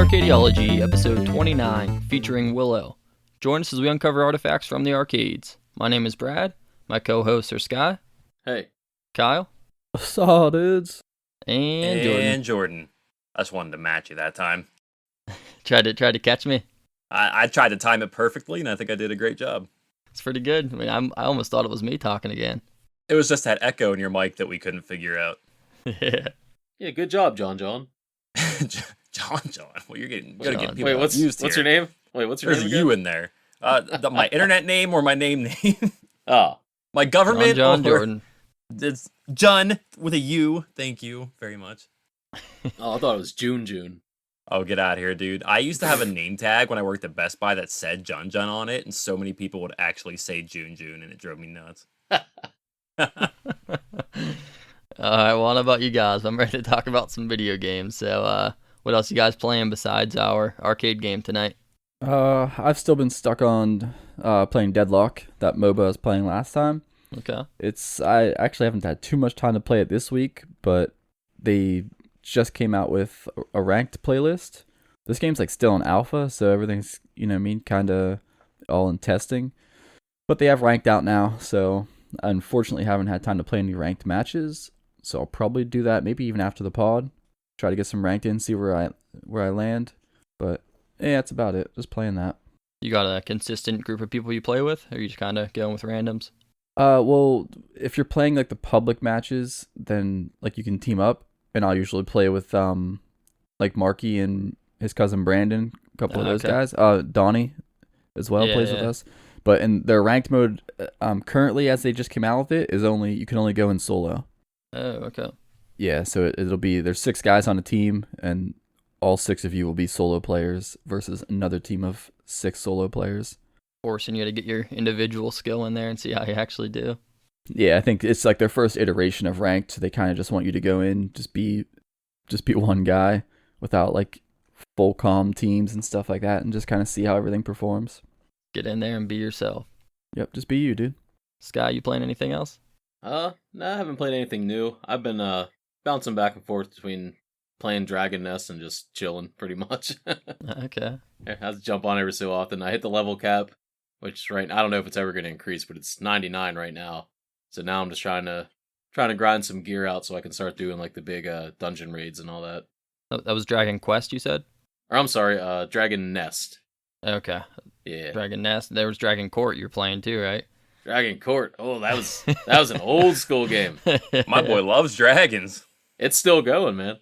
Arcadiology, episode 29, featuring Willow. Join us as we uncover artifacts from the arcades. My name is Brad. My co-hosts are Sky. Hey. Kyle. Saw dudes. And Jordan. I just wanted to match you that time. Tried to catch me. I tried to time it perfectly, and I think I did a great job. It's pretty good. I mean, I almost thought it was me talking again. It was just that echo in your mic that we couldn't figure out. Yeah, good job, John. John. Well, you're getting people Wait, what's your name? What's your There's name a U in there. My internet name or my name? Oh, My government? John or... Jordan. It's John with a U. Thank you very much. I thought it was June. Oh, get out of here, dude. I used to have a name tag when I worked at Best Buy that said John on it, and so many people would actually say June, and it drove me nuts. Alright, well, how about you guys? I'm ready to talk about some video games. So, what else you guys playing besides our arcade game tonight? I've still been stuck on playing Deadlock, that MOBA I was playing last time. Okay. I actually haven't had too much time to play it this week, but they just came out with a ranked playlist. This game's like still in alpha, so everything's, kind of all in testing. But they have ranked out now, so I unfortunately haven't had time to play any ranked matches. So I'll probably do that maybe even after the pod. Try to get some ranked in, see where I land. But yeah, that's about it. Just playing that. You got a consistent group of people you play with, or are you just kind of going with randoms? Well, if you're playing like the public matches, then like you can team up, and I'll usually play with like Marky and his cousin Brandon, a couple of those guys. Donnie as well plays with us. But in their ranked mode, currently as they just came out with it, you can only go in solo. Oh, okay. Yeah, so it'll be there's 6 guys on a team, and all 6 of you will be solo players versus another team of 6 solo players. Forcing you to get your individual skill in there and see how you actually do. Yeah, I think it's like their first iteration of ranked. They kind of just want you to go in, just be one guy without like full comm teams and stuff like that, and just kind of see how everything performs. Get in there and be yourself. Yep, just be you, dude. Sky, you playing anything else? No, I haven't played anything new. I've been bouncing back and forth between playing Dragon Nest and just chilling, pretty much. Okay. I have to jump on every so often. I hit the level cap, which I don't know if it's ever going to increase, but it's 99 right now. So now I'm just trying to grind some gear out so I can start doing like the big dungeon raids and all that. That was Dragon Quest, you said? Or I'm sorry, Dragon Nest. Okay. Yeah. Dragon Nest. There was Dragon Court you were playing too, right? Dragon Court. Oh, that was an old school game. My boy loves dragons. It's still going, man.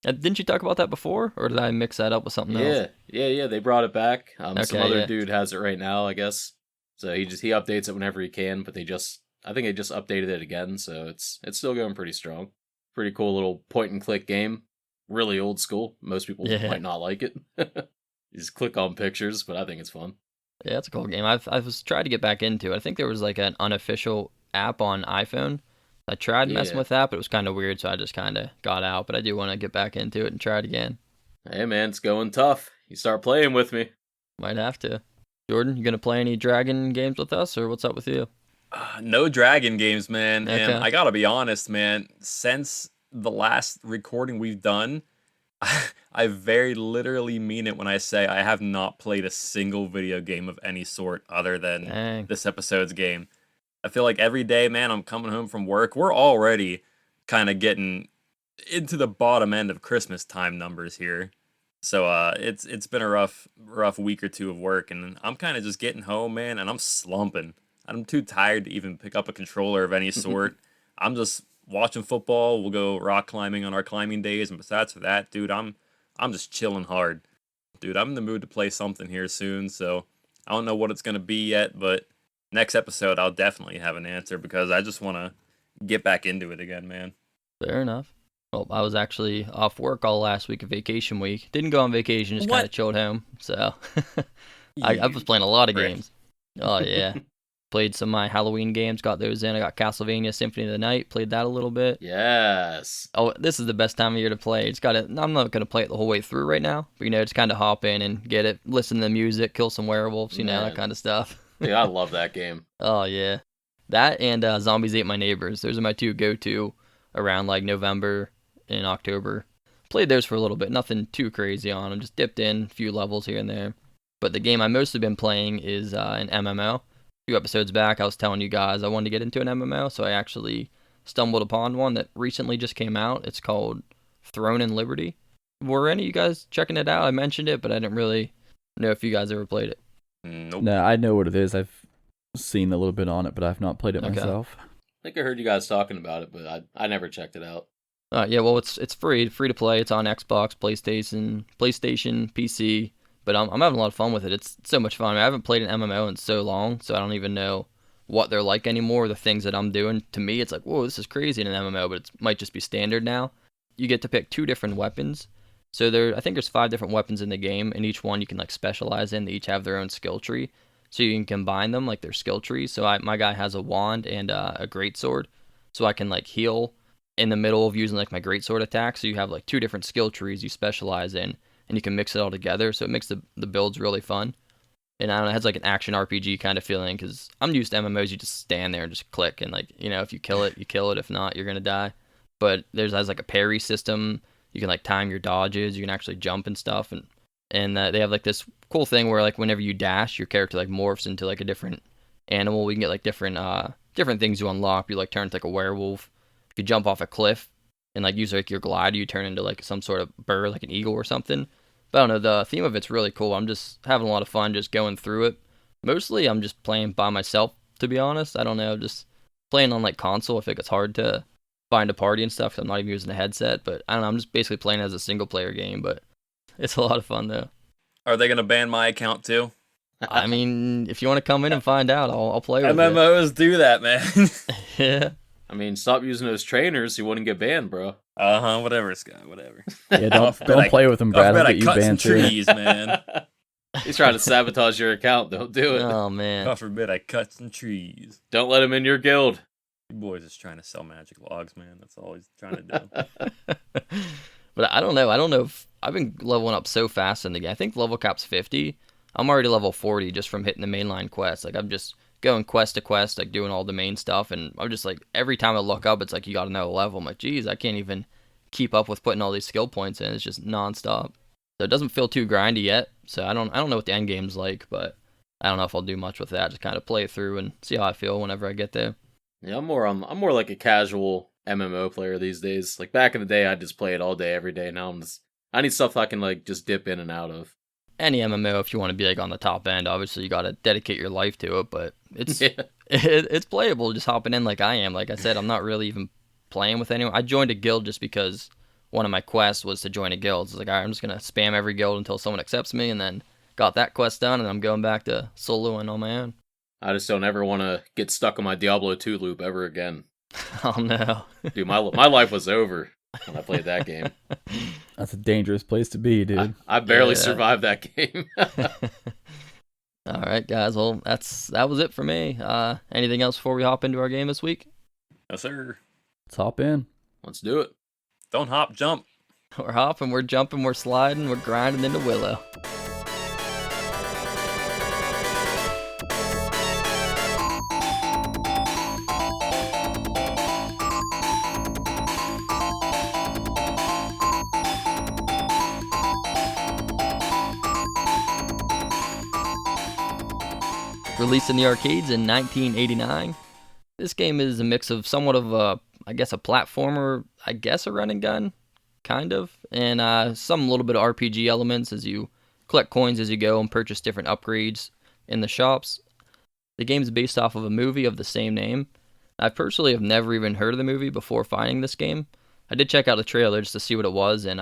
Didn't you talk about that before, or did I mix that up with something else? Yeah. They brought it back. Some other yeah. dude has it right now, I guess. So he updates it whenever he can. But I think they just updated it again, so it's still going pretty strong. Pretty cool little point and click game. Really old school. Most people might not like it. You just click on pictures, but I think it's fun. Yeah, it's a cool game. I was trying to get back into it. I think there was like an unofficial app on iPhone. I tried messing with that, but it was kind of weird, so I just kind of got out. But I do want to get back into it and try it again. Hey, man, it's going tough. You start playing with me. Might have to. Jordan, you going to play any Dragon games with us, or what's up with you? No Dragon games, man. Okay. And I gotta be honest, man. Since the last recording we've done, I very literally mean it when I say I have not played a single video game of any sort other than this episode's game. I feel like every day, man, I'm coming home from work. We're already kind of getting into the bottom end of Christmas time numbers here. So it's been a rough week or two of work, and I'm kind of just getting home, man, and I'm slumping. I'm too tired to even pick up a controller of any sort. I'm just watching football. We'll go rock climbing on our climbing days, and besides for that, dude, I'm just chilling hard. Dude, I'm in the mood to play something here soon, so I don't know what it's going to be yet, but next episode I'll definitely have an answer because I just want to get back into it again, man. Fair enough. Well, I was actually off work all last week of vacation week. Didn't go on vacation, just kind of chilled home. So I was playing a lot of games. Oh, yeah. Played some of my Halloween games, got those in. I got Castlevania Symphony of the Night, played that a little bit. Yes. Oh, this is the best time of year to play. I'm not going to play it the whole way through right now, but just kind of hop in and get it, listen to the music, kill some werewolves, that kind of stuff. Dude, I love that game. Oh, yeah. That and Zombies Ate My Neighbors. Those are my two go-to around like November and October. played those for a little bit. Nothing too crazy on them. Just dipped in a few levels here and there. But the game I mostly been playing is an MMO. A few episodes back, I was telling you guys I wanted to get into an MMO, so I actually stumbled upon one that recently just came out. It's called Throne and Liberty. Were any of you guys checking it out? I mentioned it, but I didn't really know if you guys ever played it. Nope. No, I know what it is. I've seen a little bit on it, but I've not played it myself. I think I heard you guys talking about it, but I never checked it out. Yeah, well, it's free to play. It's on Xbox, PlayStation, PC. But I'm having a lot of fun with it. It's so much fun. I haven't played an MMO in so long, so I don't even know what they're like anymore. The things that I'm doing, to me, it's like, whoa, this is crazy in an MMO, but it might just be standard now. You get to pick 2 different weapons. So I think there's 5 different weapons in the game, and each one you can like specialize in. They each have their own skill tree, so you can combine them like their skill trees. So my guy has a wand and a greatsword, so I can like heal in the middle of using like my greatsword attack. So you have like 2 different skill trees you specialize in, and you can mix it all together. So it makes the builds really fun. And I don't know, it has like an action RPG kind of feeling, because I'm used to MMOs. You just stand there and just click, and like, you know, if you kill it, you kill it. If not, you're gonna die. But has like a parry system. You can like time your dodges. You can actually jump and stuff, and they have like this cool thing where like whenever you dash, your character like morphs into like a different animal. We can get like different things you unlock. You like turn into like a werewolf. If you jump off a cliff and like use like your glider, you turn into like some sort of bird, like an eagle or something. But I don't know, the theme of it's really cool. I'm just having a lot of fun just going through it. Mostly I'm just playing by myself, to be honest. I don't know, just playing on like console. I think it's hard to find a party and stuff, 'cause I'm not even using a headset. But I don't know, I'm just basically playing as a single player game, but it's a lot of fun though. Are they gonna ban my account too? I mean, if you want to come in and find out, I'll play with MMOs do that, man. Yeah. I mean, stop using those trainers, you wouldn't get banned, bro. Whatever, Scott, whatever. Yeah, don't play with them, Brad. I I'll get you cut some banned too. trees, man. He's trying to sabotage your account. Don't do it. Oh man. God forbid I cut some trees. Don't let him in your guild. You boys is trying to sell magic logs, man. That's all he's trying to do. But I don't know if I've been leveling up so fast in the game. I think level cap's 50. I'm already level 40 just from hitting the mainline quests. Like I'm just going quest to quest, like doing all the main stuff, and I'm just like, every time I look up, it's like you got to know a level. I'm like, geez, I can't even keep up with putting all these skill points in. It's just nonstop. So it doesn't feel too grindy yet. So I don't know what the end game's like, but I don't know if I'll do much with that. Just kind of play it through and see how I feel whenever I get there. Yeah, I'm more like a casual MMO player these days. Like back in the day, I'd just play it all day, every day. Now I need stuff I can like just dip in and out of. Any MMO, if you want to be like on the top end, obviously you got to dedicate your life to it, but it's Yeah. it's playable just hopping in like I am. Like I said, I'm not really even playing with anyone. I joined a guild just because one of my quests was to join a guild. So it's like, all right, I'm just going to spam every guild until someone accepts me, and then got that quest done, and I'm going back to soloing on my own. I just don't ever want to get stuck on my Diablo 2 loop ever again. Oh no. Dude, my life was over when I played that game. That's a dangerous place to be, dude. I barely Yeah. survived that game. All right, guys. Well, that was it for me. Anything else before we hop into our game this week? No, sir. Let's hop in. Let's do it. Don't hop, jump. We're hopping, we're jumping, we're sliding, we're grinding into Willow. Released in the arcades in 1989, this game is a mix of somewhat of a platformer, a run and gun, kind of, and some little bit of RPG elements as you collect coins as you go and purchase different upgrades in the shops. The game is based off of a movie of the same name. I personally have never even heard of the movie before finding this game. I did check out the trailer just to see what it was, and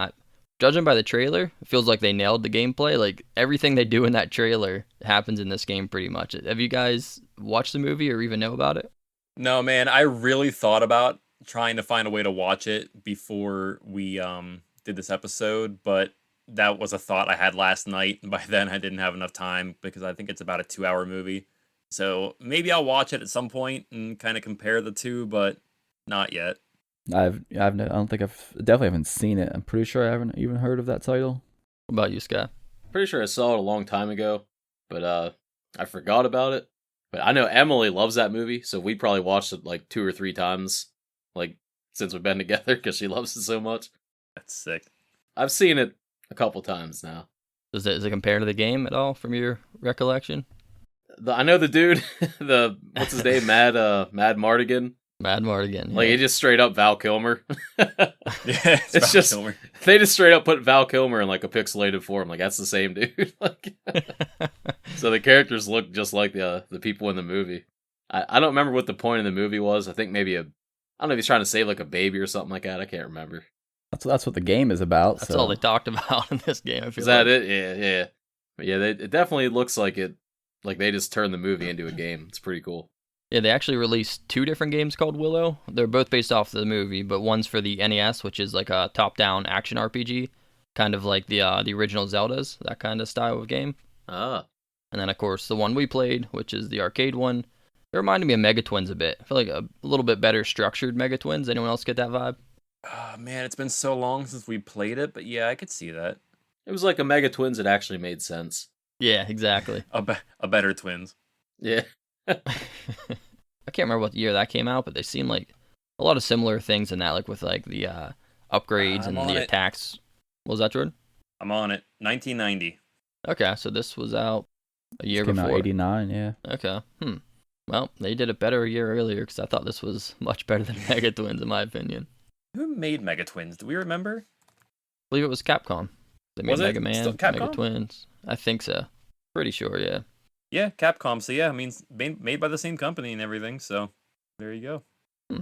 judging by the trailer, it feels like they nailed the gameplay. Like, everything they do in that trailer happens in this game pretty much. Have you guys watched the movie or even know about it? No, man, I really thought about trying to find a way to watch it before we did this episode, but that was a thought I had last night. By then, I didn't have enough time because I think it's about a 2-hour movie. So maybe I'll watch it at some point and kind of compare the two, but not yet. I definitely haven't seen it. I'm pretty sure I haven't even heard of that title. What about you, Scott? Pretty sure I saw it a long time ago, but I forgot about it. But I know Emily loves that movie, so we probably watched it like 2 or 3 times, like since we've been together, because she loves it so much. That's sick. I've seen it a couple times now. Does it compare to the game at all from your recollection? I know the dude, what's his name, Mad Mardigan. Mad Mardigan. Yeah. Like he just straight up Val Kilmer. Yeah, it's Val just Kilmer. They just straight up put Val Kilmer in like a pixelated form. Like that's the same dude. Like, so the characters look just like the people in the movie. I don't remember what the point of the movie was. I think maybe I don't know if he's trying to save like a baby or something like that. I can't remember. That's what the game is about. That's all they talked about in this game. Is that it? Yeah. But yeah, it definitely looks like it. Like they just turned the movie into a game. It's pretty cool. Yeah, they actually released 2 different games called Willow. They're both based off the movie, but one's for the NES, which is like a top-down action RPG, kind of like the original Zeldas, that kind of style of game. Ah. And then, of course, the one we played, which is the arcade one. It reminded me of Mega Twins a bit. I feel like a little bit better structured Mega Twins. Anyone else get that vibe? Oh, man, it's been so long since we played it, but yeah, I could see that. It was like a Mega Twins that actually made sense. Yeah, exactly. A better Twins. Yeah. I can't remember what year that came out, but they seem like a lot of similar things in that, like with like the upgrades and the attacks. What was that, Jordan? I'm on it. 1990. Okay, so this was out a year Came before. out 89, yeah. Okay. Well, they did it better a year earlier because I thought this was much better than Mega Twins, in my opinion. Who made Mega Twins? Do we remember? I believe it was Capcom. They made Was it Mega Man, still Mega Capcom? Twins. I think so. Pretty sure, yeah. Yeah, Capcom. So yeah, I mean, made by the same company and everything. So there you go. I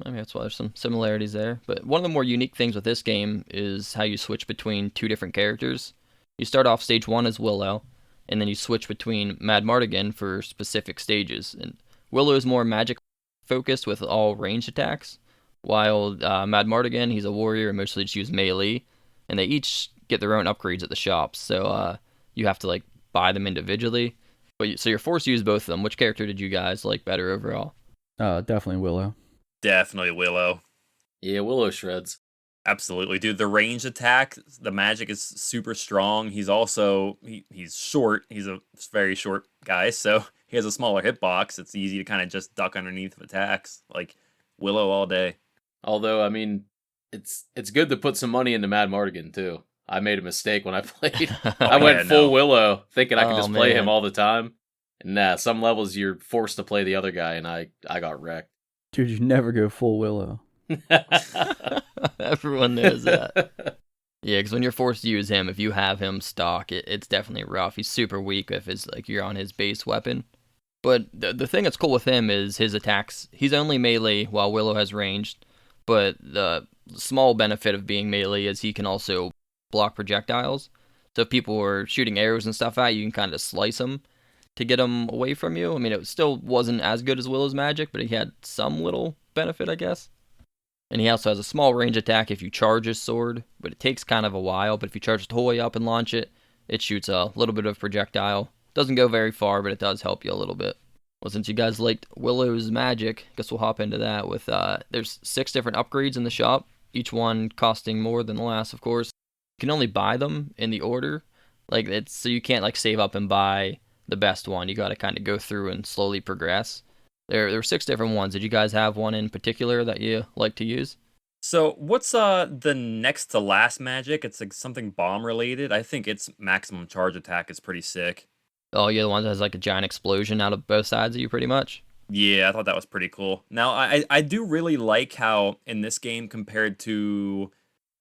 mean, that's why there's some similarities there. But one of the more unique things with this game is how you switch between 2 different characters. You start off stage 1 as Willow, and then you switch between Mad Mardigan for specific stages. And Willow is more magic focused with all ranged attacks, while Mad Mardigan, he's a warrior and mostly just use melee. And they each get their own upgrades at the shops, so you have to like buy them individually. So you're forced to use both of them. Which character did you guys like better overall? Definitely Willow. Definitely Willow. Yeah, Willow shreds. Absolutely, dude. The ranged attack, the magic is super strong. He's also he's short. He's a very short guy, so he has a smaller hitbox. It's easy to kind of just duck underneath of attacks. Like Willow all day. Although, I mean, it's good to put some money into Mad Mardigan too. I made a mistake when I played. I went full Willow, thinking I could just play him all the time. And nah, some levels you're forced to play the other guy, and I got wrecked. Dude, you never go full Willow. Everyone knows that. Yeah, because when you're forced to use him, if you have him stock, it's definitely rough. He's super weak if it's like you're on his base weapon. But the thing that's cool with him is his attacks. He's only melee while Willow has ranged. But the small benefit of being melee is he can also block projectiles. So if people were shooting arrows and stuff at you, you can kind of slice them to get them away from you. I mean, it still wasn't as good as Willow's magic, but he had some little benefit, I guess. And he also has a small range attack if you charge his sword, but it takes kind of a while. But if you charge the whole way up and launch it, it shoots a little bit of projectile. Doesn't go very far, but it does help you a little bit. Well, since you guys liked Willow's magic, I guess we'll hop into that with, there's 6 different upgrades in the shop, each one costing more than the last, of course. You can only buy them in the order. Like, it's so you can't, like, save up and buy the best one. You got to kind of go through and slowly progress. There were 6 different ones. Did you guys have one in particular that you like to use? So what's the next to last magic? It's like something bomb related. I think its maximum charge attack is pretty sick. Oh, you're the one that has like a giant explosion out of both sides of you, pretty much? Yeah, I thought that was pretty cool. Now, I do really like how in this game compared to,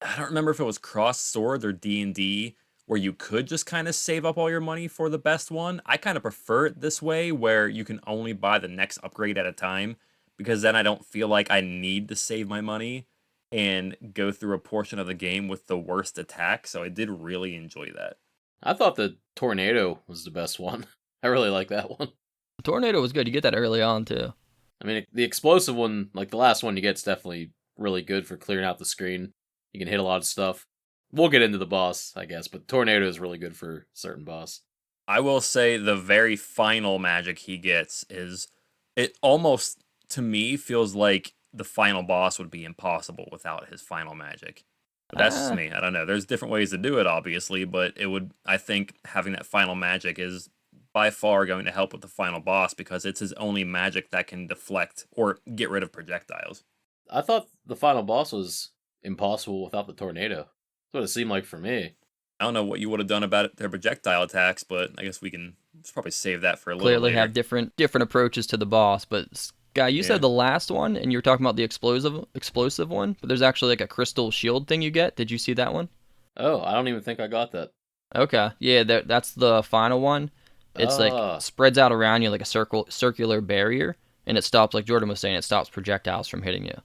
I don't remember if it was Cross Swords or D&D, where you could just kind of save up all your money for the best one. I kind of prefer it this way, where you can only buy the next upgrade at a time, because then I don't feel like I need to save my money and go through a portion of the game with the worst attack. So I did really enjoy that. I thought the tornado was the best one. I really like that one. The tornado was good. You get that early on, too. I mean, the explosive one, like the last one you get, is definitely really good for clearing out the screen. You can hit a lot of stuff. We'll get into the boss, I guess, but tornado is really good for certain boss. I will say the very final magic he gets is, it almost, to me, feels like the final boss would be impossible without his final magic. But that's just me. I don't know. There's different ways to do it, obviously, but it would, I think having that final magic is by far going to help with the final boss, because it's his only magic that can deflect or get rid of projectiles. I thought the final boss was impossible without the tornado. what it seemed like for me. I don't know what you would have done about their projectile attacks, but I guess we can probably save that for a little Clearly later. have different approaches to the boss. But Guy, you said the last one, and you were talking about the explosive one. But there's actually like a crystal shield thing you get. Did you see that one? Oh, I don't even think I got that. Okay, yeah, that's the final one. It's like spreads out around you like a circular barrier, and it stops, like Jordan was saying, it stops projectiles from hitting you.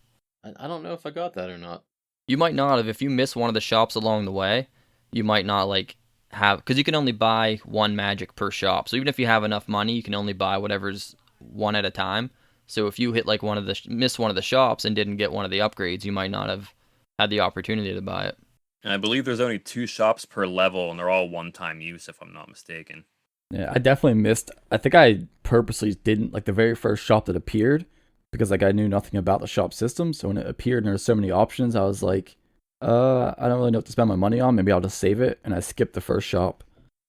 I don't know if I got that or not. You might not have. If you miss one of the shops along the way, you might not like have, because you can only buy one magic per shop. So even if you have enough money, you can only buy whatever's one at a time. So if you hit like miss one of the shops and didn't get one of the upgrades, you might not have had the opportunity to buy it. And I believe there's only 2 shops per level, and they're all one-time use, if I'm not mistaken. Yeah, I definitely missed. I think I purposely didn't like the very first shop that appeared because like I knew nothing about the shop system. So when it appeared and there were so many options, I was like, I don't really know what to spend my money on. Maybe I'll just save it. And I skipped the first shop.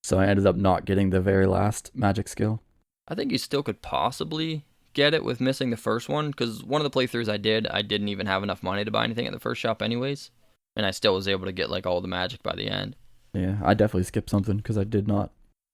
So I ended up not getting the very last magic skill. I think you still could possibly get it with missing the first one, because one of the playthroughs I didn't even have enough money to buy anything at the first shop anyways. And I still was able to get like all the magic by the end. Yeah, I definitely skipped something because I did not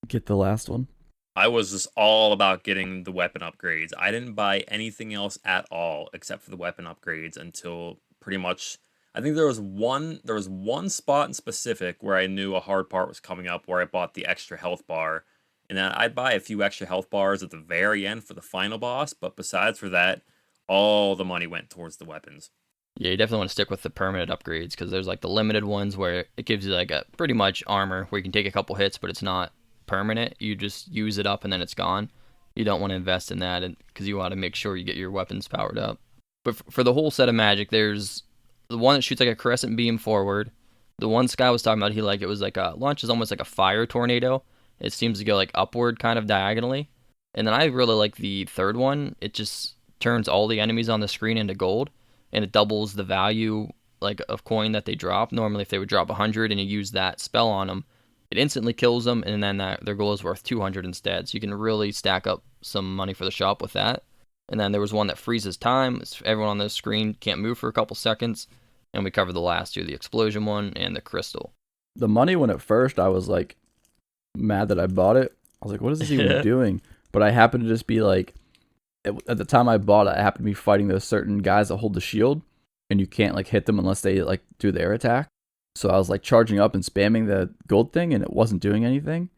get the last one. I was just all about getting the weapon upgrades. I didn't buy anything else at all except for the weapon upgrades until pretty much, I think there was one spot in specific where I knew a hard part was coming up, where I bought the extra health bar. And then I'd buy a few extra health bars at the very end for the final boss, but besides for that, all the money went towards the weapons. Yeah, you definitely want to stick with the permanent upgrades, because there's like the limited ones where it gives you like a pretty much armor where you can take a couple hits, but it's not permanent. You just use it up and then it's gone. You don't want to invest in that because you want to make sure you get your weapons powered up. But for the whole set of magic, there's the one that shoots like a crescent beam forward. The one Sky was talking about, it was like launches almost like a fire tornado. It seems to go like upward kind of diagonally. And then I really like the third one. It just turns all the enemies on the screen into gold, and it doubles the value like of coin that they drop. Normally if they would drop 100 and you use that spell on them, it instantly kills them, and then their gold is worth 200 instead. So you can really stack up some money for the shop with that. And then there was one that freezes time. Everyone on the screen can't move for a couple seconds. And we covered the last two, the explosion one and the crystal. The money one at first, I was like mad that I bought it. I was like, what is this even doing? But I happened to just be like, at the time I bought it, I happened to be fighting those certain guys that hold the shield, and you can't like hit them unless they like do their attack. So I was like charging up and spamming the gold thing, and it wasn't doing anything.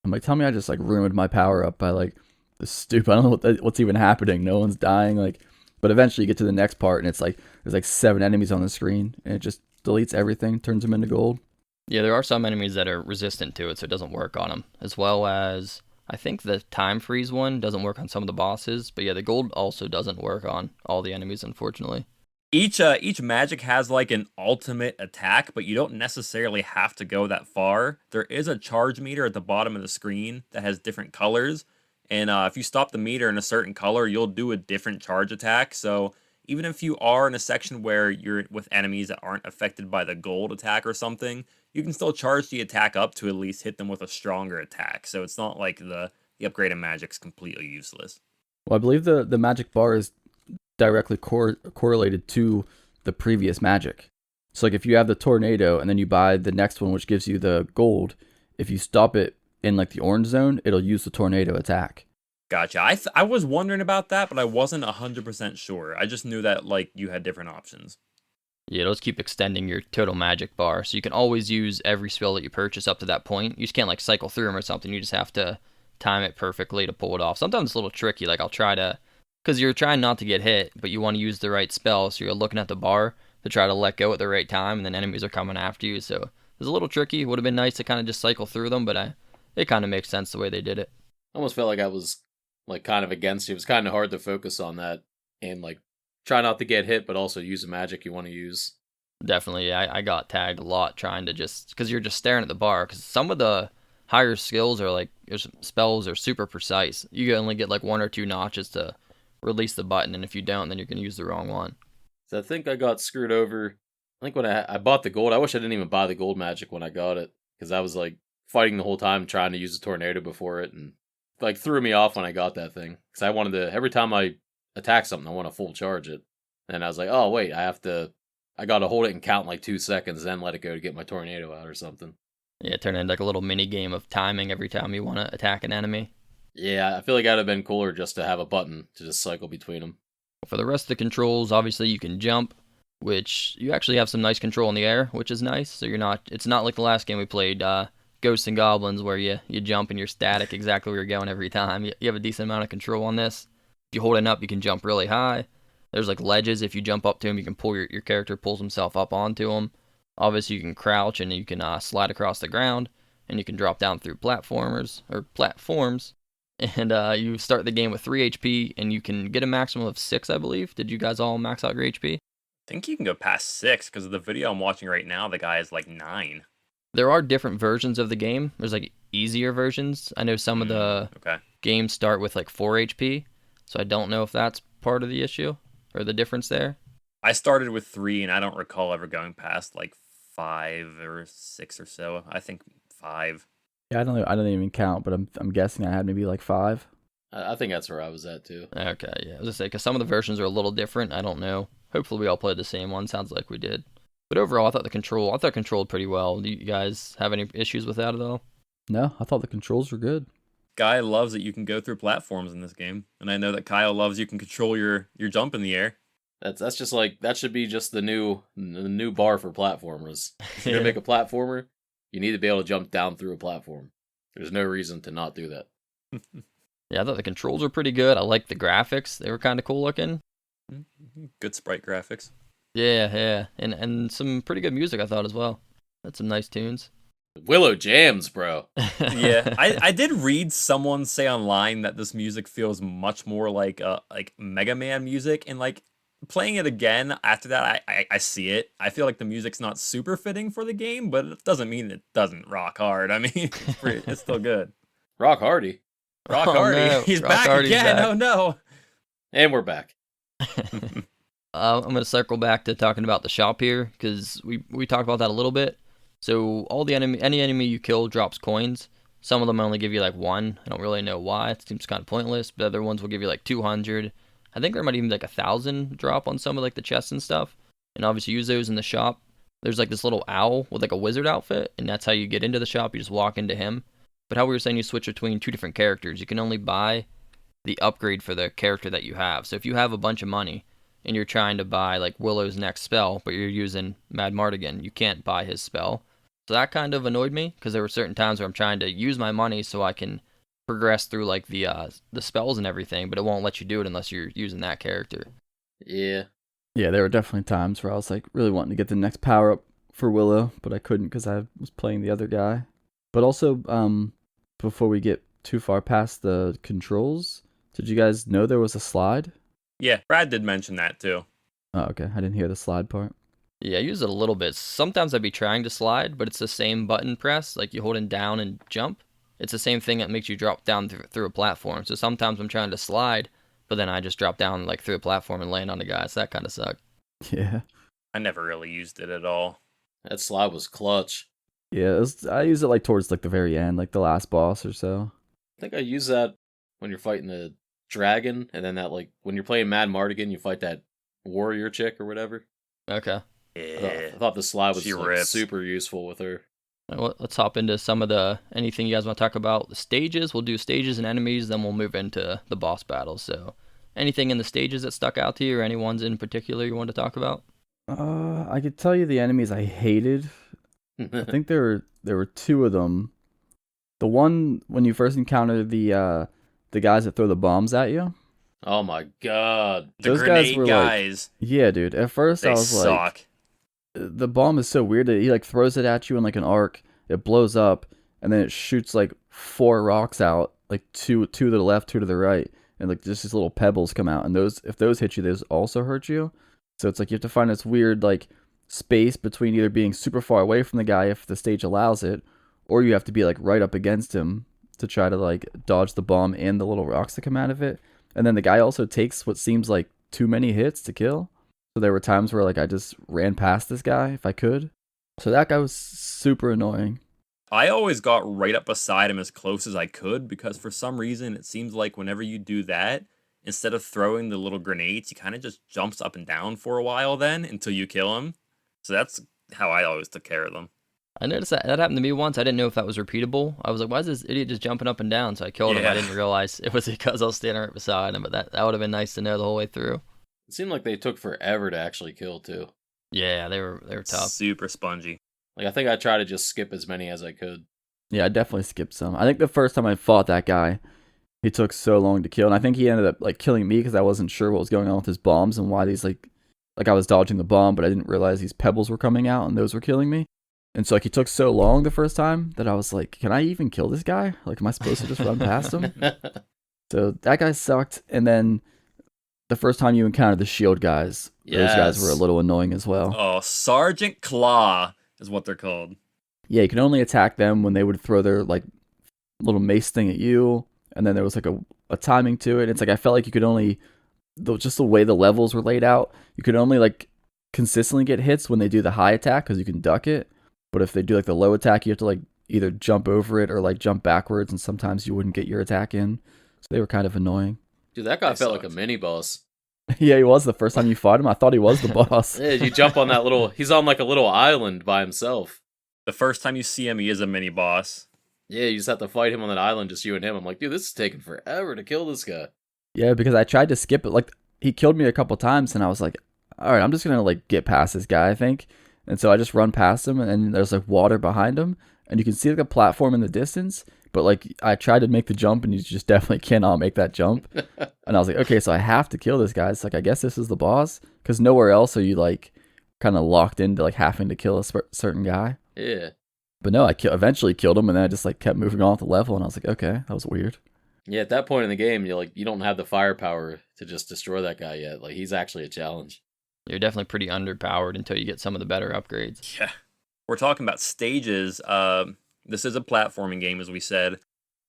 I'm like, tell me I just like ruined my power up by like this stupid. I don't know what's even happening. No one's dying. Like, but eventually you get to the next part, and it's like there's like 7 enemies on the screen, and it just deletes everything, turns them into gold. Yeah, there are some enemies that are resistant to it, so it doesn't work on them. As well as I think the time freeze one doesn't work on some of the bosses, but yeah, the gold also doesn't work on all the enemies, unfortunately. Each magic has like an ultimate attack, but you don't necessarily have to go that far. There is a charge meter at the bottom of the screen that has different colors, and if you stop the meter in a certain color, you'll do a different charge attack. So even if you are in a section where you're with enemies that aren't affected by the gold attack or something, you can still charge the attack up to at least hit them with a stronger attack. So it's not like the upgraded magic's completely useless. Well, I believe the magic bar is directly correlated to the previous magic. So like if you have the tornado and then you buy the next one, which gives you the gold, if you stop it in like the orange zone, it'll use the tornado attack. Gotcha. I was wondering about that, but I wasn't 100% sure. I just knew that like you had different options. Yeah, it'll just keep extending your total magic bar, so you can always use every spell that you purchase up to that point. You just can't like cycle through them or something. You just have to time it perfectly to pull it off. Sometimes it's a little tricky. Like I'll try to, because you're trying not to get hit, but you want to use the right spell, so you're looking at the bar to try to let go at the right time, and then enemies are coming after you. So it's a little tricky. It would have been nice to kind of just cycle through them, but it kind of makes sense the way they did it. I almost felt like I was like kind of against you. It was kind of hard to focus on that and like try not to get hit, but also use the magic you want to use. Definitely, yeah, I got tagged a lot trying to just, because you're just staring at the bar, because some of the higher skills are like, spells are super precise. You only get like 1 or 2 notches to release the button, and if you don't, then you're going to use the wrong one. So I think I got screwed over. I think when I bought the gold, I wish I didn't even buy the gold magic when I got it, because I was like fighting the whole time trying to use the tornado before it, and like threw me off when I got that thing, because I wanted to, every time I attack something, I want to full charge it. And I was like, oh wait, I have to I gotta hold it and count in like 2 seconds, then let it go to get my tornado out or something. Yeah, turn it into like a little mini game of timing every time you want to attack an enemy. Yeah, I feel like that'd have been cooler just to have a button to just cycle between them. For the rest of the controls, obviously you can jump, which you actually have some nice control in the air, which is nice. So it's not like the last game we played, Ghosts and Goblins, where you jump and you're static exactly where you're going every time. You have a decent amount of control on this. If you hold it up, you can jump really high. There's like ledges. If you jump up to them, you can pull your character pulls himself up onto them. Obviously, you can crouch and you can slide across the ground, and you can drop down through platforms. And you start the game with 3 HP, and you can get a maximum of 6, I believe. Did you guys all max out your HP? I think you can go past 6, because of the video I'm watching right now, the guy is like 9. There are different versions of the game. There's like easier versions. I know some of the games start with like 4 HP, so I don't know if that's part of the issue or the difference there. I started with 3, and I don't recall ever going past like 5 or 6 or so. I think 5. Yeah, I don't know. I don't even count, but I'm guessing I had maybe like 5. I think that's where I was at too. Okay, yeah. I was gonna say, because some of the versions are a little different. I don't know. Hopefully we all played the same one. Sounds like we did. But overall, I thought it controlled pretty well. Do you guys have any issues with that at all? No, I thought the controls were good. Guy loves that you can go through platforms in this game, and I know that Kyle loves you can control your jump in the air. That's just like, that should be just the new bar for platformers. If you're gonna make a platformer, you need to be able to jump down through a platform. There's no reason to not do that. Yeah, I thought the controls were pretty good. I liked the graphics. They were kind of cool looking. Good sprite graphics. Yeah. And some pretty good music, I thought, as well. Had some nice tunes. Willow jams, bro. Yeah, I did read someone say online that this music feels much more like Mega Man music, and like playing it again after that, I see it. I feel like the music's not super fitting for the game, but it doesn't mean it doesn't rock hard. I mean, it's still good. Rock Hardy. Rock Hardy. No. He's Rock back Hardy's again. back. Oh no. And we're back. I'm going to circle back to talking about the shop here, because we talked about that a little bit. So any enemy you kill drops coins. Some of them only give you like 1. I don't really know why. It seems kind of pointless. But other ones will give you like 200. I think there might even be like 1,000 drop on some of like the chests and stuff. And obviously use those in the shop. There's like this little owl with like a wizard outfit, and that's how you get into the shop. You just walk into him. But how we were saying, you switch between 2 different characters. You can only buy the upgrade for the character that you have. So if you have a bunch of money and you're trying to buy like Willow's next spell, but you're using Mad Mardigan, you can't buy his spell. So that kind of annoyed me, because there were certain times where I'm trying to use my money so I can progress through like the spells and everything, but it won't let you do it unless you're using that character. Yeah. Yeah, there were definitely times where I was like really wanting to get the next power up for Willow, but I couldn't because I was playing the other guy. But also, before we get too far past the controls, did you guys know there was a slide? Yeah, Brad did mention that too. Oh, okay. I didn't hear the slide part. Yeah, I use it a little bit. Sometimes I'd be trying to slide, but it's the same button press, like you hold it down and jump. It's the same thing that makes you drop down through a platform. So sometimes I'm trying to slide, but then I just drop down like through a platform and land on the guy. So that kind of sucked. Yeah. I never really used it at all. That slide was clutch. Yeah, I use it like towards like the very end, like the last boss or so. I think I use that when you're fighting the dragon, and then that like when you're playing Mad Mardigan, you fight that warrior chick or whatever. Okay. Yeah. I thought the slide was She like, rips. super useful with her. Well, let's hop into some of anything you guys want to talk about. The stages, we'll do stages and enemies, then we'll move into the boss battles. So anything in the stages that stuck out to you, or any ones in particular you want to talk about? I could tell you the enemies I hated. I think there were 2 of them. The one when you first encounter the guys that throw the bombs at you. Oh my god. The Those grenade guys. Yeah, dude. At first they I was suck. like, the bomb is so weird that he like throws it at you in like an arc. It blows up, and then it shoots like 4 rocks out, like two to the left, 2 to the right, and like just these little pebbles come out. And if those hit you, those also hurt you. So it's like you have to find this weird like space between either being super far away from the guy if the stage allows it, or you have to be like right up against him to try to like dodge the bomb and the little rocks that come out of it. And then the guy also takes what seems like too many hits to kill. So there were times where like I just ran past this guy if I could. So that guy was super annoying. I always got right up beside him as close as I could, because for some reason it seems like whenever you do that, instead of throwing the little grenades, he kind of just jumps up and down for a while then until you kill him. So that's how I always took care of them. I noticed that happened to me once. I didn't know if that was repeatable. I was like, why is this idiot just jumping up and down? So I killed him. I didn't realize it was because I was standing right beside him, but that would have been nice to know the whole way through. It seemed like they took forever to actually kill, too. Yeah, they were tough. Super spongy. Like, I think I tried to just skip as many as I could. Yeah, I definitely skipped some. I think the first time I fought that guy, he took so long to kill, and I think he ended up like killing me because I wasn't sure what was going on with his bombs and why these like I was dodging the bomb, but I didn't realize these pebbles were coming out and those were killing me. And so like he took so long the first time that I was like, can I even kill this guy? Like, am I supposed to just run past him? So that guy sucked. And then the first time you encountered the shield guys, those guys were a little annoying as well. Oh, Sergeant Claw is what they're called. Yeah, you can only attack them when they would throw their like little mace thing at you. And then there was like a timing to it. It's like I felt like you could only, just the way the levels were laid out, you could only like consistently get hits when they do the high attack because you can duck it. But if they do like the low attack, you have to like either jump over it or like jump backwards, and sometimes you wouldn't get your attack in. So they were kind of annoying. Dude, that guy felt like a mini boss. Yeah, he was the first time you fought him. I thought he was the boss. Yeah, you jump on that he's on like a little island by himself. The first time you see him, he is a mini boss. Yeah, you just have to fight him on that island, just you and him. I'm like, dude, this is taking forever to kill this guy. Yeah, because I tried to skip it. Like, he killed me a couple times, and I was like, all right, I'm just going to like get past this guy, I think. And so I just run past him, and then there's like water behind him, and you can see like a platform in the distance. But like I tried to make the jump, and you just definitely cannot make that jump. And I was like, okay, so I have to kill this guy. It's like, I guess this is the boss, because nowhere else are you like kind of locked into like having to kill a certain guy. Yeah. But no, I eventually killed him, and then I just like kept moving on with the level, and I was like, okay, that was weird. Yeah, at that point in the game, you don't have the firepower to just destroy that guy yet. Like, he's actually a challenge. You're definitely pretty underpowered until you get some of the better upgrades. Yeah. We're talking about stages. This is a platforming game, as we said.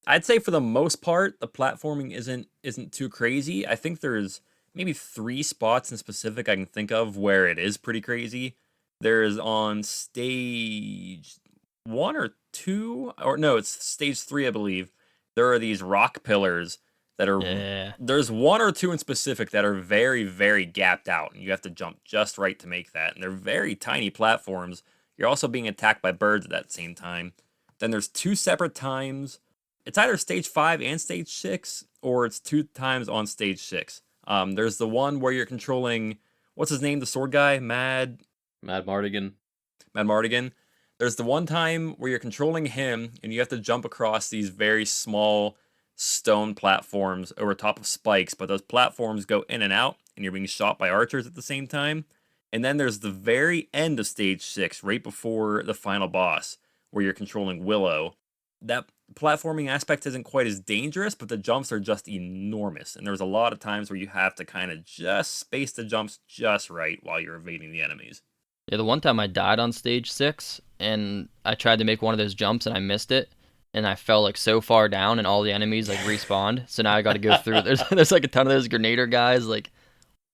I'd say for the most part, the platforming isn't too crazy. I think there's maybe 3 spots in specific I can think of where it is pretty crazy. There's on stage 1 or 2, or no, it's stage 3, I believe. There are these rock pillars that are, there's 1 or 2 in specific that are very, very gapped out, and you have to jump just right to make that. And they're very tiny platforms. You're also being attacked by birds at that same time. Then there's 2 separate times. It's either stage 5 and stage 6, or it's 2 times on stage 6. There's the one where you're controlling, what's his name, the sword guy, Mad Mardigan. There's the one time where you're controlling him, and you have to jump across these very small stone platforms over top of spikes, but those platforms go in and out, and you're being shot by archers at the same time. And then there's the very end of stage 6, right before the final boss, where you're controlling Willow. That platforming aspect isn't quite as dangerous, but the jumps are just enormous, and there's a lot of times where you have to kind of just space the jumps just right while you're evading the enemies. Yeah, the one time I died on stage 6, and I tried to make one of those jumps, and I missed it. And I fell like so far down, and all the enemies like respawned. So now I got to go through. There's like a ton of those grenader guys like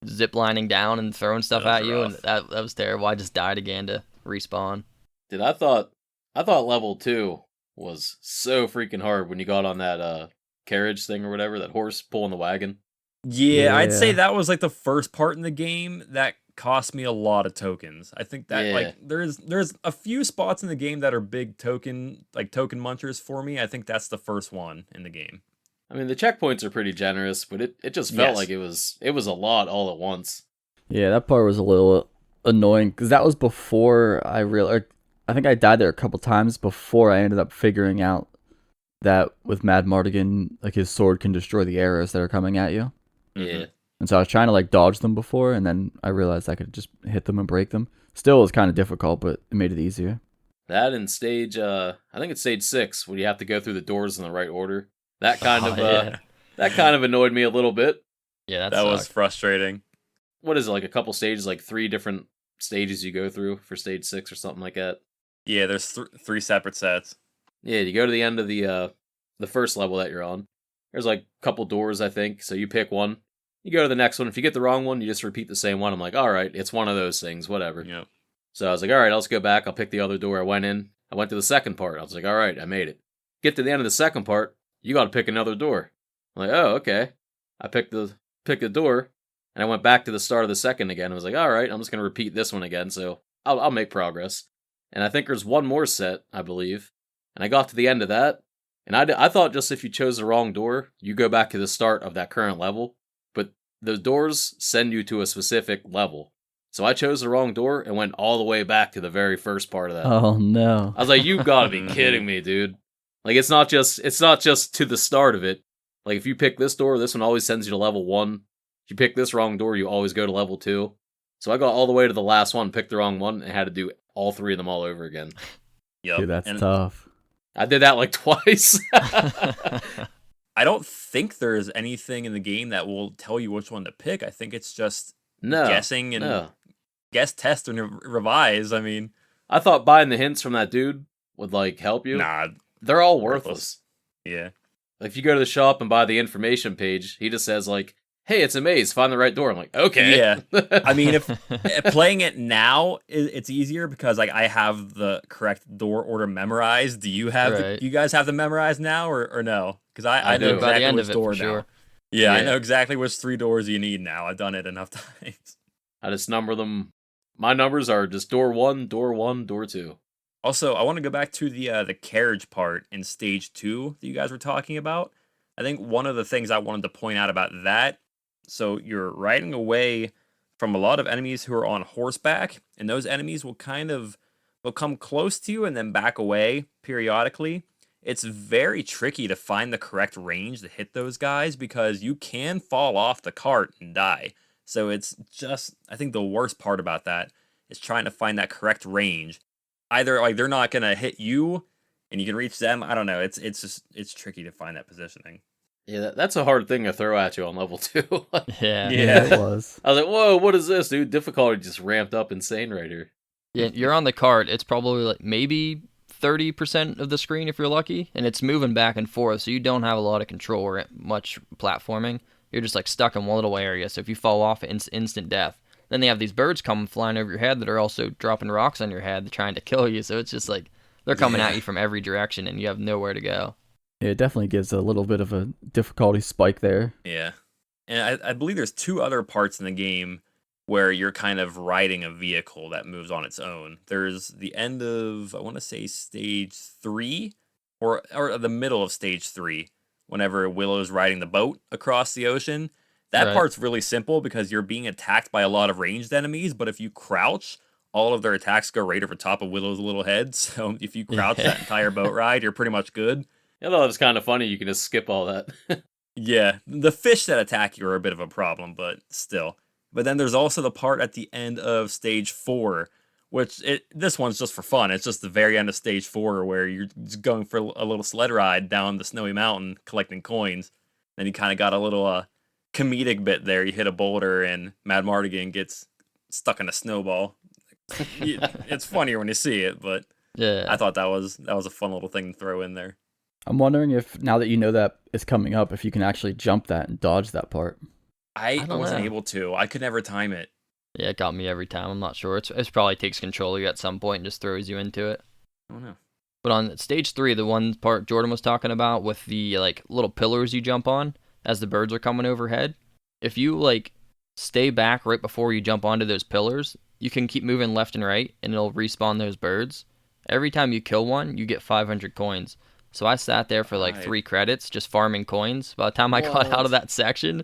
ziplining down and throwing stuff at you, and that was terrible. I just died again to respawn. Dude, I thought level 2 was so freaking hard when you got on that carriage thing or whatever, that horse pulling the wagon. Yeah, I'd say that was like the first part in the game that cost me a lot of tokens. I think that like there's a few spots in the game that are big token munchers for me. I think that's the first one in the game. I mean, the checkpoints are pretty generous, but it just felt like it was a lot all at once. Yeah, that part was a little annoying because that was before I realized. I think I died there a couple times before I ended up figuring out that with Mad Mardigan, like his sword can destroy the arrows that are coming at you. Yeah. And so I was trying to like dodge them before, and then I realized I could just hit them and break them. Still, it was kind of difficult, but it made it easier. That in stage, I think it's stage 6, when you have to go through the doors in the right order. That kind of annoyed me a little bit. Yeah, that was frustrating. What is it, like a couple stages, like 3 different stages you go through for stage 6 or something like that? Yeah, there's 3 separate sets. Yeah, you go to the end of the first level that you're on. There's like a couple doors, I think, so you pick one. You go to the next one. If you get the wrong one, you just repeat the same one. I'm like, all right, it's one of those things, whatever. Yep. So I was like, all right, I'll just go back. I'll pick the other door. I went in. I went to the second part. I was like, all right, I made it. Get to the end of the second part. You got to pick another door. I'm like, oh, okay. I picked the door, and I went back to the start of the second again. I was like, all right, I'm just going to repeat this one again. So I'll make progress. And I think there's one more set, I believe. And I got to the end of that, and I thought just if you chose the wrong door, you go back to the start of that current level. But the doors send you to a specific level. So I chose the wrong door and went all the way back to the very first part of that. Oh no. I was like, you gotta be kidding me, dude. Like, it's not just to the start of it. Like, if you pick this door, this one always sends you to level 1. If you pick this wrong door, you always go to level 2. So I got all the way to the last one, picked the wrong one, and had to do all 3 of them all over again. Yep. Dude, that's tough. I did that like twice. I don't think there's anything in the game that will tell you which one to pick. I think it's just guessing and guess, test, and revise. I mean, I thought buying the hints from that dude would like help you. Nah, they're all worthless. Yeah. Like, if you go to the shop and buy the information page, he just says like, "Hey, it's a maze. Find the right door." I'm like, okay. Yeah. I mean, if playing it now, it's easier because like I have the correct door order memorized. Do you have? You guys have them memorized now, or no? Because I know exactly which door now. Sure. Yeah, I know exactly which 3 doors you need now. I've done it enough times. I just number them. My numbers are just door 1, door 1, door 2. Also, I want to go back to the carriage part in stage 2 that you guys were talking about. I think one of the things I wanted to point out about that, so you're riding away from a lot of enemies who are on horseback, and those enemies will come close to you and then back away periodically. It's very tricky to find the correct range to hit those guys because you can fall off the cart and die. So it's just, I think the worst part about that is trying to find that correct range. Either like they're not gonna hit you and you can reach them. I don't know. It's tricky to find that positioning. Yeah, that's a hard thing to throw at you on level 2. Yeah, it was. I was like, whoa, what is this, dude? Difficulty just ramped up insane right here. Yeah, you're on the cart. It's probably like maybe 30% of the screen if you're lucky, and it's moving back and forth, so you don't have a lot of control or much platforming. You're just like stuck in one little area, so if you fall off, it's instant death. Then they have these birds coming flying over your head that are also dropping rocks on your head trying to kill you, so it's just like they're coming at you from every direction, and you have nowhere to go. It definitely gives a little bit of a difficulty spike there. Yeah. And I believe there's 2 other parts in the game where you're kind of riding a vehicle that moves on its own. There's the end of, I want to say, stage 3, or the middle of stage 3, whenever Willow's riding the boat across the ocean. That part's really simple because you're being attacked by a lot of ranged enemies, but if you crouch, all of their attacks go right over top of Willow's little head. So if you crouch that entire boat ride, you're pretty much good. I thought it was kind of funny. You can just skip all that. Yeah, the fish that attack you are a bit of a problem, but still. But then there's also the part at the end of stage 4, which this one's just for fun. It's just the very end of stage 4 where you're just going for a little sled ride down the snowy mountain collecting coins. Then you kind of got a little comedic bit there. You hit a boulder and Mad Mardigan gets stuck in a snowball. It's funnier when you see it, but yeah, I thought that was a fun little thing to throw in there. I'm wondering if, now that you know that it's coming up, if you can actually jump that and dodge that part. I wasn't able to. I could never time it. Yeah, it got me every time. I'm not sure. It probably takes control of you at some point and just throws you into it. I don't know. But on stage 3, the one part Jordan was talking about with the like little pillars you jump on as the birds are coming overhead, if you like stay back right before you jump onto those pillars, you can keep moving left and right and it'll respawn those birds. Every time you kill one, you get 500 coins. So I sat there for like 3 credits just farming coins. By the time I got out of that section,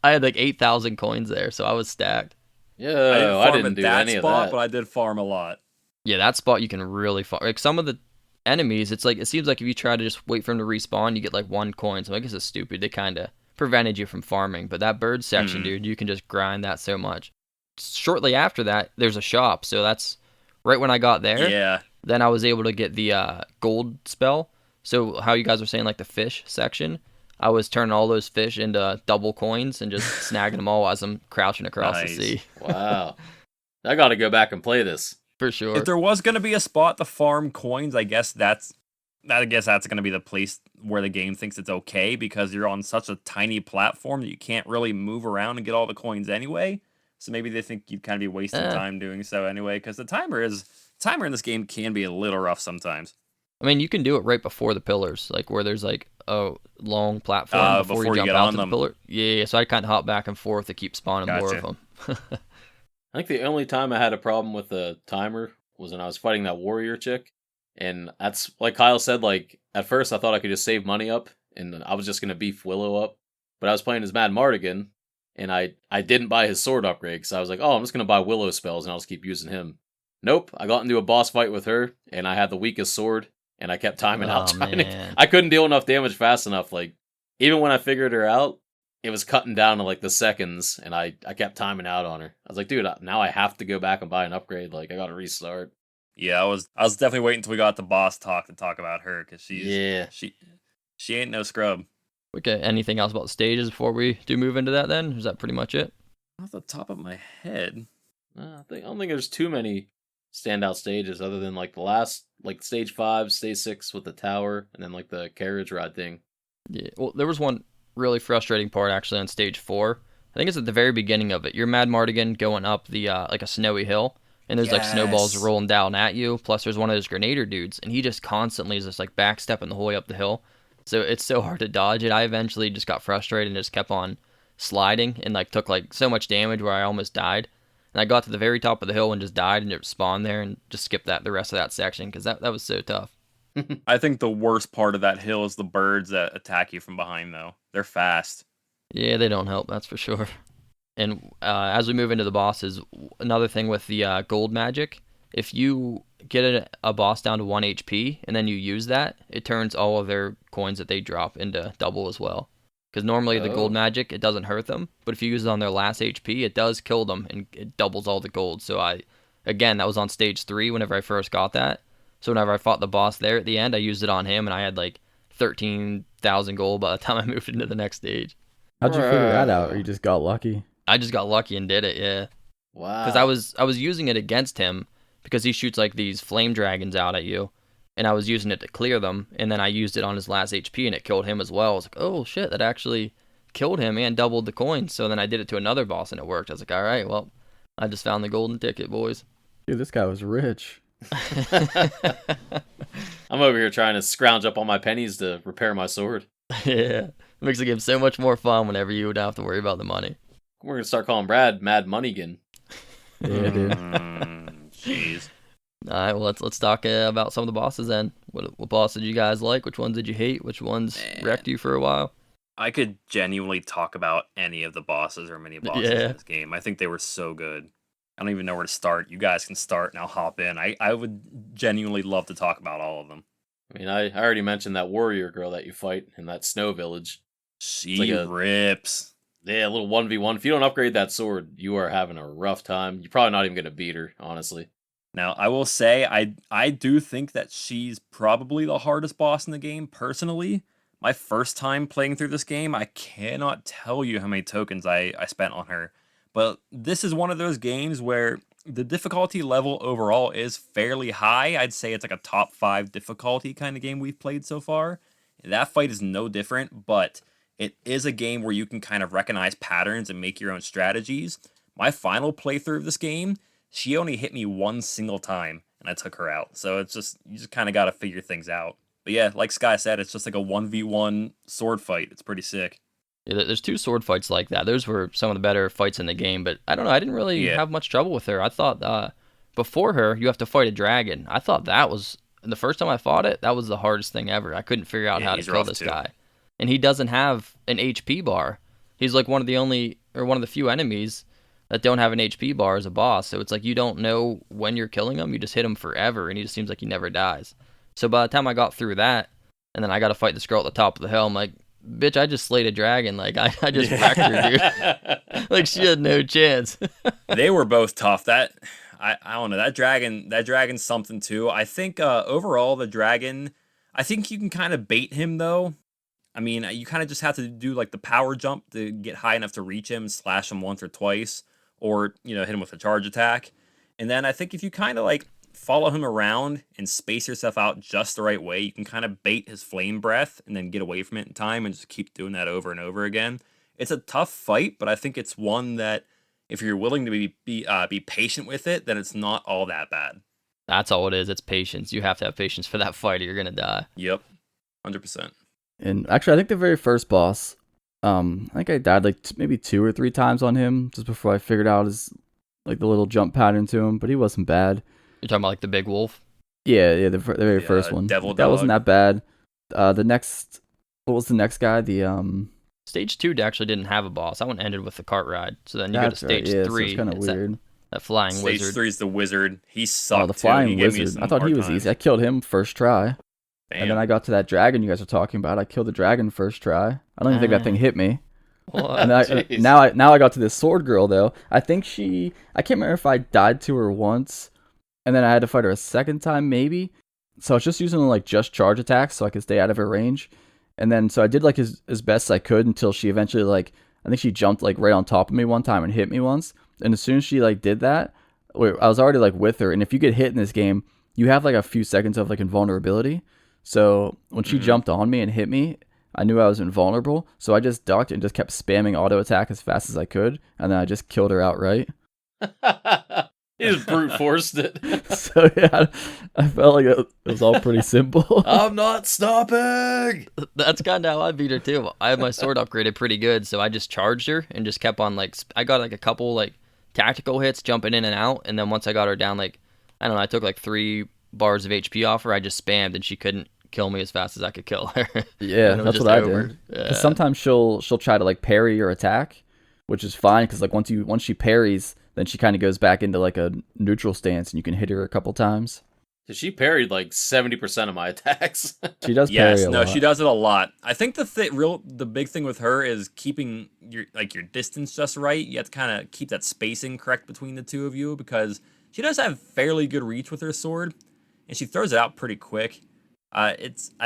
I had like 8,000 coins there, so I was stacked. Yeah, I didn't do any of that. But I did farm a lot. Yeah, that spot you can really farm. Like some of the enemies, it seems like if you try to just wait for them to respawn, you get like 1 coin. So I guess it's stupid. They kind of prevented you from farming. But that bird section, dude, you can just grind that so much. Shortly after that, there's a shop. So that's right when I got there. Yeah. Then I was able to get the gold spell. So how you guys were saying like the fish section, I was turning all those fish into double coins and just snagging them all as I'm crouching across the sea. Wow. I got to go back and play this. For sure. If there was going to be a spot to farm coins, I guess that's going to be the place where the game thinks it's okay because you're on such a tiny platform that you can't really move around and get all the coins anyway. So maybe they think you'd kind of be wasting time doing so anyway, because the timer in this game can be a little rough sometimes. I mean, you can do it right before the pillars, like where there's like a long platform before you jump out to the pillar. Yeah, so I kind of hop back and forth to keep spawning more of them. I think the only time I had a problem with the timer was when I was fighting that warrior chick. And that's, like Kyle said, like, at first I thought I could just save money up, and I was just going to beef Willow up. But I was playing as Mad Mardigan, and I didn't buy his sword upgrade, because I was like, oh, I'm just going to buy Willow spells, and I'll just keep using him. Nope, I got into a boss fight with her, and I had the weakest sword, and I kept timing out trying to... I couldn't deal enough damage fast enough, like, even when I figured her out, it was cutting down to, like, the seconds, and I kept timing out on her. I was like, dude, now I have to go back and buy an upgrade, like, I gotta restart. Yeah, I was definitely waiting until we got the boss talk to talk about her, because she ain't no scrub. Okay, anything else about the stages before we do move into that then? Is that pretty much it? Off the top of my head. I don't think there's too many standout stages other than, like, the last, like, stage 5, stage 6 with the tower, and then, like, the carriage ride thing. Yeah, well, there was one really frustrating part actually on stage 4. I think it's at the very beginning of it. You're Mad Mardigan going up the like a snowy hill, and there's like snowballs rolling down at you. Plus, there's one of those Grenader dudes, and he just constantly is just like backstepping the whole way up the hill. So it's so hard to dodge it. I eventually just got frustrated and just kept on sliding, and like took like so much damage where I almost died. And I got to the very top of the hill and just died, and it spawned there, and just skipped the rest of that section because that was so tough. I think the worst part of that hill is the birds that attack you from behind, though. They're fast. Yeah, they don't help, that's for sure. And as we move into the bosses, another thing with the gold magic, if you get a boss down to 1 HP and then you use that, it turns all of their coins that they drop into double as well. Because normally the gold magic, it doesn't hurt them, but if you use it on their last HP, it does kill them and it doubles all the gold. So that was on stage 3 whenever I first got that. So whenever I fought the boss there at the end, I used it on him, and I had like 13,000 gold by the time I moved into the next stage. How'd you figure that out? Or you just got lucky? I just got lucky and did it, yeah. Wow. Because I was using it against him because he shoots like these flame dragons out at you, and I was using it to clear them, and then I used it on his last HP, and it killed him as well. I was like, oh shit, that actually killed him and doubled the coins. So then I did it to another boss, and it worked. I was like, all right, well, I just found the golden ticket, boys. Dude, this guy was rich. I'm over here trying to scrounge up all my pennies to repair my sword. Yeah, it makes the game so much more fun whenever you don't have to worry about the money. We're gonna start calling Brad Mad Moneygan. Yeah, dude. Jeez. All right, well let's talk about some of the bosses then. What bosses did you guys like? Which ones did you hate? Which ones wrecked you for a while? I could genuinely talk about any of the bosses or many bosses in this game. I think they were so good. I don't even know where to start. You guys can start and I'll hop in. I would genuinely love to talk about all of them. I mean, I already mentioned that warrior girl that you fight in that snow village. She rips. Yeah, a little 1v1. If you don't upgrade that sword, you are having a rough time. You're probably not even going to beat her, honestly. Now, I will say, I do think that she's probably the hardest boss in the game, personally. My first time playing through this game, I cannot tell you how many tokens I spent on her. But this is one of those games where the difficulty level overall is fairly high. I'd say it's like a top 5 difficulty kind of game we've played so far. That fight is no different, but it is a game where you can kind of recognize patterns and make your own strategies. My final playthrough of this game, she only hit me one single time, and I took her out. So it's just, you just kind of got to figure things out. But yeah, like Sky said, it's just like a 1v1 sword fight. It's pretty sick. Yeah, there's 2 sword fights like that. Those were some of the better fights in the game, but I don't know, I didn't really have much trouble with her. I thought before her, you have to fight a dragon. I thought that was, the first time I fought it, that was the hardest thing ever. I couldn't figure out how to kill this guy. And he doesn't have an HP bar. He's like one of the few enemies that don't have an HP bar as a boss. So it's like you don't know when you're killing him. You just hit him forever, and he just seems like he never dies. So by the time I got through that, and then I got to fight this girl at the top of the hill, I'm like, bitch, I just slayed a dragon. Like, I just wrecked her, dude. Like, she had no chance. They were both tough. I don't know. That dragon's something, too. I think, overall, the dragon, I think you can kind of bait him, though. I mean, you kind of just have to do, like, the power jump to get high enough to reach him, slash him once or twice, or, hit him with a charge attack. And then I think if you kind of, like, follow him around and space yourself out just the right way, you can kind of bait his flame breath and then get away from it in time and just keep doing that over and over again. It's a tough fight, but I think it's one that if you're willing to be patient with it, then it's not all that bad. That's all it is. It's patience. You have to have patience for that fight or you're going to die. Yep. 100%. And actually, I think the very first boss, I think I died like maybe 2 or 3 times on him just before I figured out his like the little jump pattern to him, but he wasn't bad. You're talking about like the big wolf? Yeah, the very first one. Devil that Dog. wasn't that bad. What was the next guy? The Stage 2 actually didn't have a boss. That one ended with the cart ride. So then you go to stage 3. So it's kind of weird. That flying Stage wizard. 3 is the wizard. He sucked. Oh, the flying wizard. I thought he was easy. I killed him first try. Damn. And then I got to that dragon you guys were talking about. I killed the dragon first try. I don't even think that thing hit me. What? And now I got to this sword girl though. I can't remember if I died to her once, and then I had to fight her a second time maybe. So I was just using like just charge attacks so I could stay out of her range. And then so I did like as best I could until she eventually like I think she jumped like right on top of me one time and hit me once. And as soon as she like did that, I was already like with her. And if you get hit in this game, you have like a few seconds of like invulnerability. So when she jumped on me and hit me, I knew I was invulnerable. So I just ducked and just kept spamming auto attack as fast as I could. And then I just killed her outright. He just brute forced it. So yeah, I felt like it was all pretty simple. I'm not stopping. That's kind of how I beat her too. I had my sword upgraded pretty good, so I just charged her and just kept on like I got like a couple like tactical hits jumping in and out, and then once I got her down like I don't know, I took like 3 bars of HP off her. I just spammed and she couldn't kill me as fast as I could kill her. Yeah, that's what I did. Yeah. Sometimes she'll try to like parry your attack, which is fine because like once she parries, then she kind of goes back into like a neutral stance and you can hit her a couple times. So she parried like 70% of my attacks. She does parry a lot. She does it a lot. I think the big thing with her is keeping your distance just right. You have to kind of keep that spacing correct between the two of you because she does have fairly good reach with her sword, and she throws it out pretty quick. I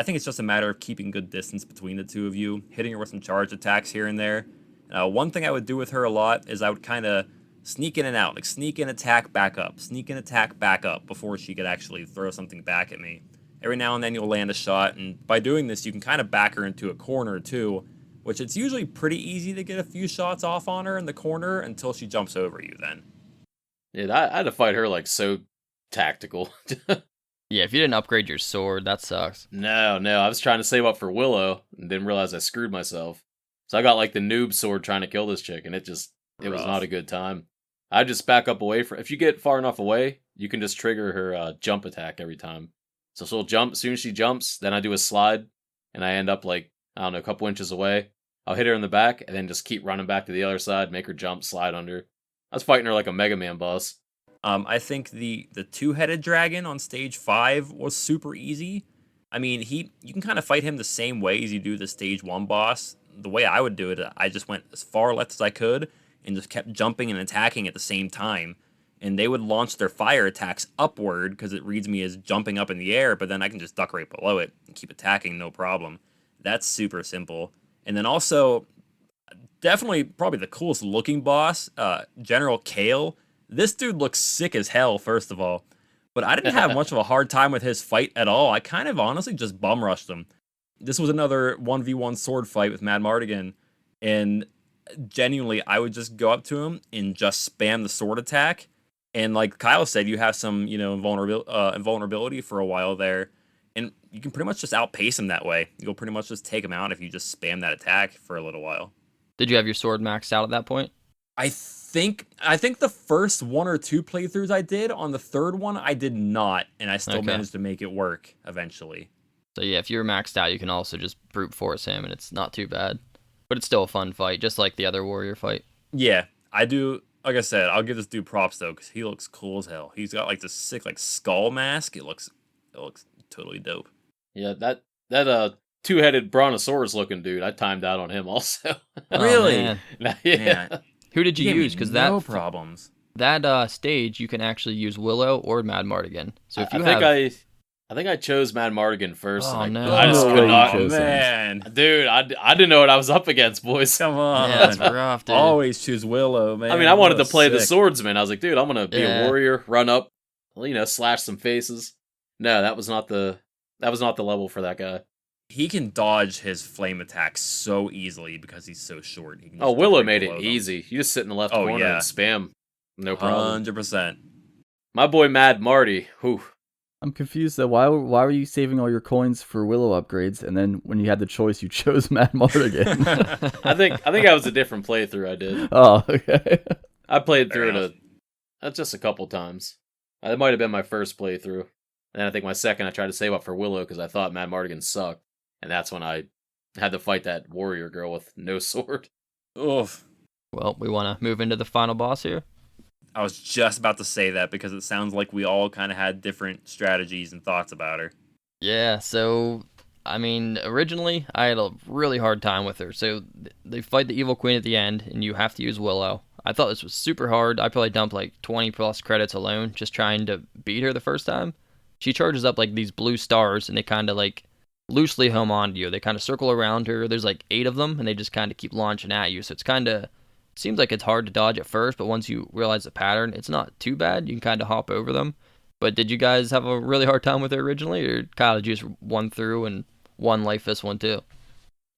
think it's just a matter of keeping good distance between the two of you, hitting her with some charge attacks here and there. One thing I would do with her a lot is I would kind of sneak in and out, like sneak in, attack, back up, sneak in, attack, back up before she could actually throw something back at me. Every now and then you'll land a shot, and by doing this, you can kind of back her into a corner too, which it's usually pretty easy to get a few shots off on her in the corner until she jumps over you then. Yeah, I had to fight her like so tactical. Yeah, if you didn't upgrade your sword, that sucks. No, I was trying to save up for Willow and didn't realize I screwed myself. So I got like the noob sword trying to kill this chick, and it was not a good time. I just back up away if you get far enough away, you can just trigger her jump attack every time. So she'll jump, as soon as she jumps, then I do a slide, and I end up like, I don't know, a couple inches away. I'll hit her in the back, and then just keep running back to the other side, make her jump, slide under. I was fighting her like a Mega Man boss. I think the two-headed dragon on stage 5 was super easy. I mean, you can kind of fight him the same way as you do the stage 1 boss. The way I would do it, I just went as far left as I could and just kept jumping and attacking at the same time. And they would launch their fire attacks upward because it reads me as jumping up in the air, but then I can just duck right below it and keep attacking, no problem. That's super simple. And then also, definitely probably the coolest looking boss, General Kale. This dude looks sick as hell, first of all. But I didn't have much of a hard time with his fight at all. I kind of honestly just bum rushed him. This was another 1v1 sword fight with Mad Mardigan. And genuinely, I would just go up to him and just spam the sword attack. And like Kyle said, you have some, invulnerability for a while there. And you can pretty much just outpace him that way. You'll pretty much just take him out if you just spam that attack for a little while. Did you have your sword maxed out at that point? I think the first 1 or 2 playthroughs I did, on the third one I did not, and I still managed to make it work eventually. So yeah, if you're maxed out, you can also just brute force him, and it's not too bad. But it's still a fun fight, just like the other warrior fight. Yeah, I do. Like I said, I'll give this dude props though, because he looks cool as hell. He's got like this sick like skull mask. It looks totally dope. Yeah, that two-headed brontosaurus looking dude, I timed out on him also. Really? Man. Yeah. Man. Who did you use? Because no problems. That stage you can actually use Willow or Mad Mardigan. So if you I think I chose Mad Mardigan first. Oh, no. I just could not. Oh, man. Dude, I didn't know what I was up against, boys. Come on. Yeah, that's rough, dude. Always choose Willow, man. I mean, I wanted to play the swordsman. I was like, dude, I'm going to be Yeah. a warrior, run up, slash some faces. No, that was not the level for that guy. He can dodge his flame attacks so easily because he's so short. He can Oh, just Willow right made it below them. easy. You just sit in the left Oh, corner yeah. and spam. No problem. 100%. My boy Mad Marty. Whew. I'm confused though. Why were you saving all your coins for Willow upgrades, and then when you had the choice, you chose Mad Mardigan? I think that was a different playthrough I did. Oh, okay. I played Fair through enough. it just a couple times. That might have been my first playthrough. And then I think my second, I tried to save up for Willow because I thought Mad Mardigan sucked. And that's when I had to fight that warrior girl with no sword. Oof. Well, we want to move into the final boss here. I was just about to say that because it sounds like we all kind of had different strategies and thoughts about her. Yeah, so, I mean, originally, I had a really hard time with her. So, they fight the Evil Queen at the end, and you have to use Willow. I thought this was super hard. I probably dumped like 20 plus credits alone just trying to beat her the first time. She charges up like these blue stars, and they kind of like loosely home onto you. They kind of circle around her. There's like 8 of them, and they just kind of keep launching at you. So it's kind of seems like it's hard to dodge at first, but once you realize the pattern, it's not too bad. You can kind of hop over them. But did you guys have a really hard time with it originally, or kind of just won through and won life this one too?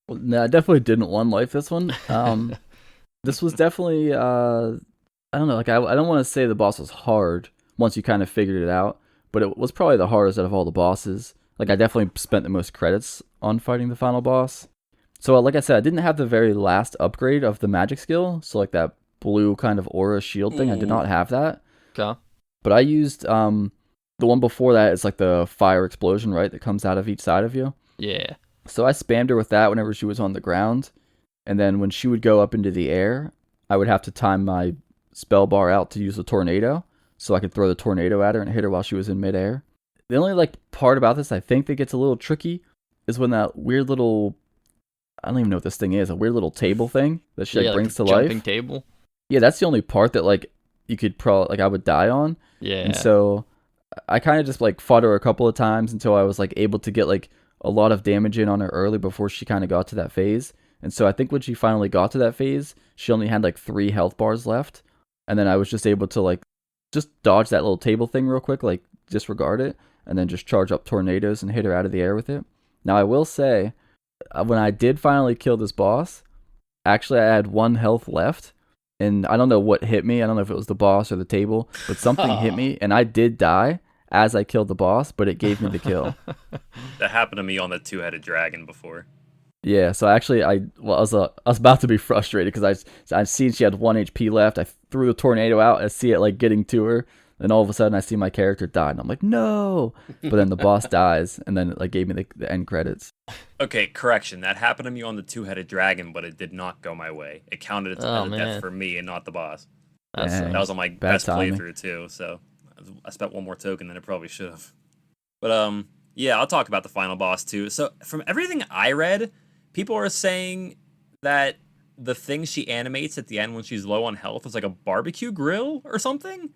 Well, no, I definitely didn't one life this one. This was definitely I don't know, like I don't want to say the boss was hard once you kind of figured it out, but it was probably the hardest out of all the bosses. Like I definitely spent the most credits on fighting the final boss. So like I said, I didn't have the very last upgrade of the magic skill, so like that blue kind of aura shield thing. I did not have that. Okay. But I used the one before that is like the fire explosion, right, that comes out of each side of you. Yeah. So I spammed her with that whenever she was on the ground. And then when she would go up into the air, I would have to time my spell bar out to use the tornado, so I could throw the tornado at her and hit her while she was in midair. The only like part about this I think that gets a little tricky is when that weird little, I don't even know what this thing is, a weird little table thing that she like brings to life. Jumping table. Yeah, that's the only part that like you could probably like I would die on. Yeah. And so I kind of just like fought her a couple of times until I was like able to get like a lot of damage in on her early before she kind of got to that phase. And so I think when she finally got to that phase, she only had like 3 health bars left. And then I was just able to like just dodge that little table thing real quick, like disregard it, and then just charge up tornadoes and hit her out of the air with it. Now I will say, when I did finally kill this boss, actually I had 1 health left. And I don't know what hit me. I don't know if it was the boss or the table, but something hit me, and I did die as I killed the boss, but it gave me the kill. That happened to me on the 2-headed dragon before. Yeah, so actually, I was about to be frustrated because I seen she had 1 HP left. I threw the tornado out. I see it like getting to her, and all of a sudden I see my character die, and I'm like, no! But then the boss dies, and then it like gave me the end credits. Okay, correction. That happened to me on the 2-headed dragon, but it did not go my way. It counted as a death for me and not the boss. That was on my best playthrough too. So I spent 1 more token than I probably should have. But yeah, I'll talk about the final boss too. So from everything I read, people are saying that the thing she animates at the end when she's low on health is like a barbecue grill or something.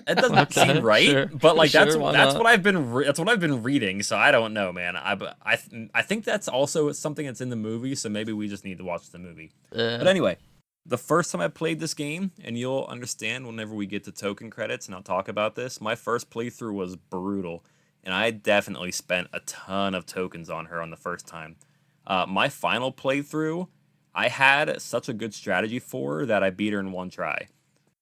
It doesn't seem right, sure, but like sure, that's what I've been reading. So I don't know, man. I think that's also something that's in the movie. So maybe we just need to watch the movie. But anyway, the first time I played this game, and you'll understand whenever we get to token credits, and I'll talk about this. My first playthrough was brutal, and I definitely spent a ton of tokens on her on the first time. My final playthrough, I had such a good strategy for her that I beat her in 1 try.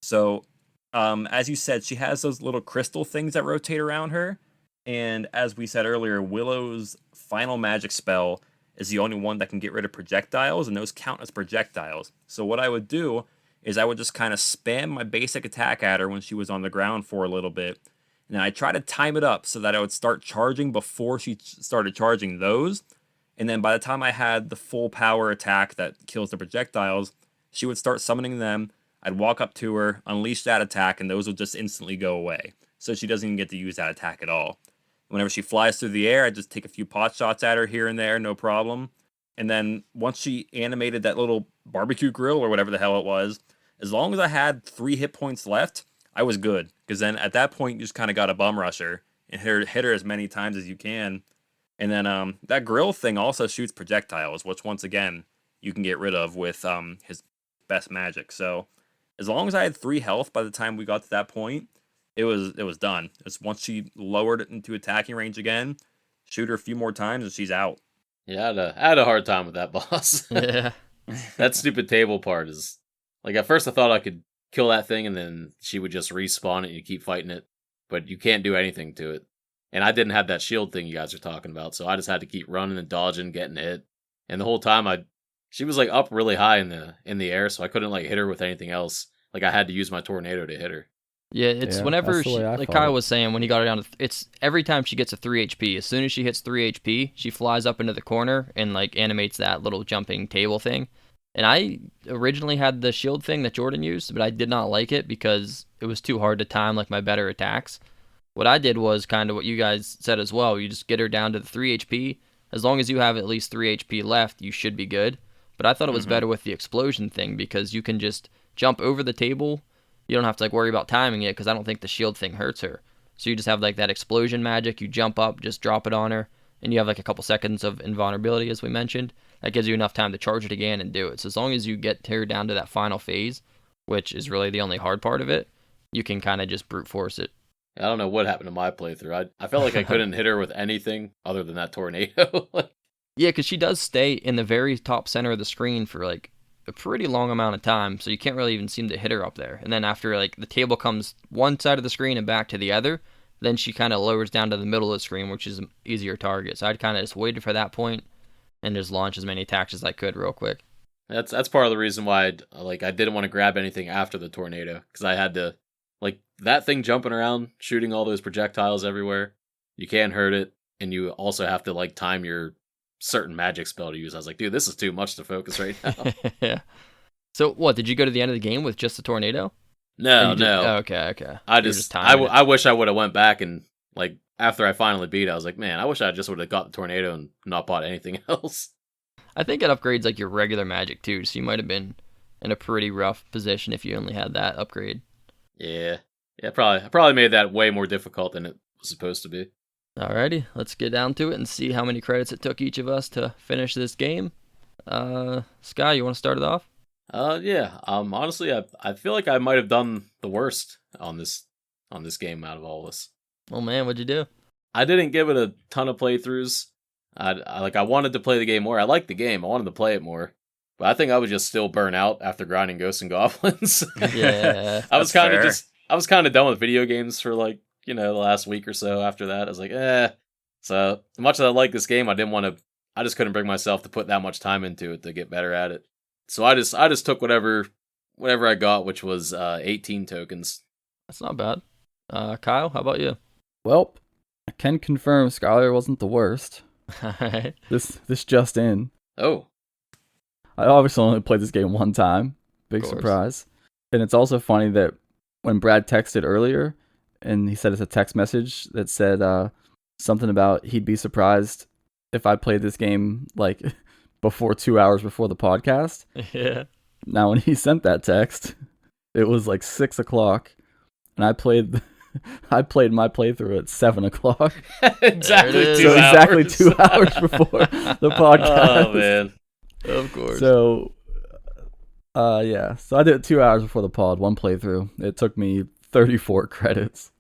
So, as you said, she has those little crystal things that rotate around her. And as we said earlier, Willow's final magic spell is the only one that can get rid of projectiles, and those count as projectiles. So what I would do is I would just kind of spam my basic attack at her when she was on the ground for a little bit. And then I try to time it up so that I would start charging before she started charging those. And then by the time I had the full power attack that kills the projectiles, she would start summoning them. I'd walk up to her, unleash that attack, and those would just instantly go away. So she doesn't even get to use that attack at all. Whenever she flies through the air, I just take a few pot shots at her here and there, no problem. And then once she animated that little barbecue grill or whatever the hell it was, as long as I had 3 hit points left, I was good. Because then at that point, you just kind of got to bum rush her and hit her as many times as you can. And then that grill thing also shoots projectiles, which once again, you can get rid of with his best magic. So as long as I had 3 health by the time we got to that point, it was done. It's once she lowered it into attacking range again, shoot her a few more times and she's out. Yeah, I had a hard time with that boss. Yeah. That stupid table part is like, at first I thought I could kill that thing and then she would just respawn it and you keep fighting it, but you can't do anything to it. And I didn't have that shield thing you guys are talking about, so I just had to keep running and dodging, getting hit. And the whole time she was like up really high in the air, so I couldn't like hit her with anything else. Like I had to use my tornado to hit her. Yeah, it's Yeah, whenever that's the she, way I like fought Kyle it. was saying, when he got her down to, it's every time she gets a 3 HP. As soon as she hits 3 HP, she flies up into the corner and like animates that little jumping table thing. And I originally had the shield thing that Jordan used, but I did not like it because it was too hard to time like my better attacks. What I did was kind of what you guys said as well. You just get her down to the 3 HP. As long as you have at least 3 HP left, you should be good. But I thought it was better with the explosion thing because you can just jump over the table. You don't have to like worry about timing it because I don't think the shield thing hurts her. So you just have like that explosion magic. You jump up, just drop it on her, and you have like a couple seconds of invulnerability, as we mentioned. That gives you enough time to charge it again and do it. So as long as you get her down to that final phase, which is really the only hard part of it, you can kind of just brute force it. I don't know what happened to my playthrough. I felt like I couldn't hit her with anything other than that tornado. Yeah, because she does stay in the very top center of the screen for like a pretty long amount of time, so you can't really even seem to hit her up there. And then after like the table comes one side of the screen and back to the other, then she kind of lowers down to the middle of the screen, which is an easier target. So I'd kind of just waited for that point and just launch as many attacks as I could real quick. That's part of the reason why I didn't want to grab anything after the tornado, because I had to, like, that thing jumping around, shooting all those projectiles everywhere. You can't hurt it, and you also have to like time your certain magic spell to use. I was like, dude, this is too much to focus right now. Yeah. So what, did you go to the end of the game with just the tornado? No. Oh, okay. I wish I would have went back and, like, after I finally beat it, I was like, man, I wish I just would have got the tornado and not bought anything else. I think it upgrades like your regular magic too, so you might have been in a pretty rough position if you only had that upgrade. Yeah, I probably made that way more difficult than it was supposed to be. Alrighty, let's get down to it and see how many credits it took each of us to finish this game. Sky, you want to start it off? Yeah. Honestly, I feel like I might have done the worst on this game out of all this. Oh man, what'd you do? I didn't give it a ton of playthroughs. I wanted to play the game more. I liked the game. I wanted to play it more. But I think I was just still burnt out after grinding Ghosts and Goblins. Yeah. I was kind of done with video games for like, the last week or so after that. I was like, So much as I like this game, I just couldn't bring myself to put that much time into it to get better at it. So I just took whatever I got, which was 18 tokens. That's not bad. Kyle, how about you? Well, I can confirm Skylar wasn't the worst. Alright. This just in. Oh. I obviously only played this game one time. Big surprise. And it's also funny that when Brad texted earlier, and he said it's a text message that said something about he'd be surprised if I played this game like before 2 hours before the podcast. Yeah. Now, when he sent that text, it was like 6 o'clock, and I played my playthrough at 7 o'clock. Exactly 2 hours. So exactly 2 hours before the podcast. Oh, man. Of course. So, yeah. So I did it 2 hours before the pod, one playthrough. It took me 34 credits.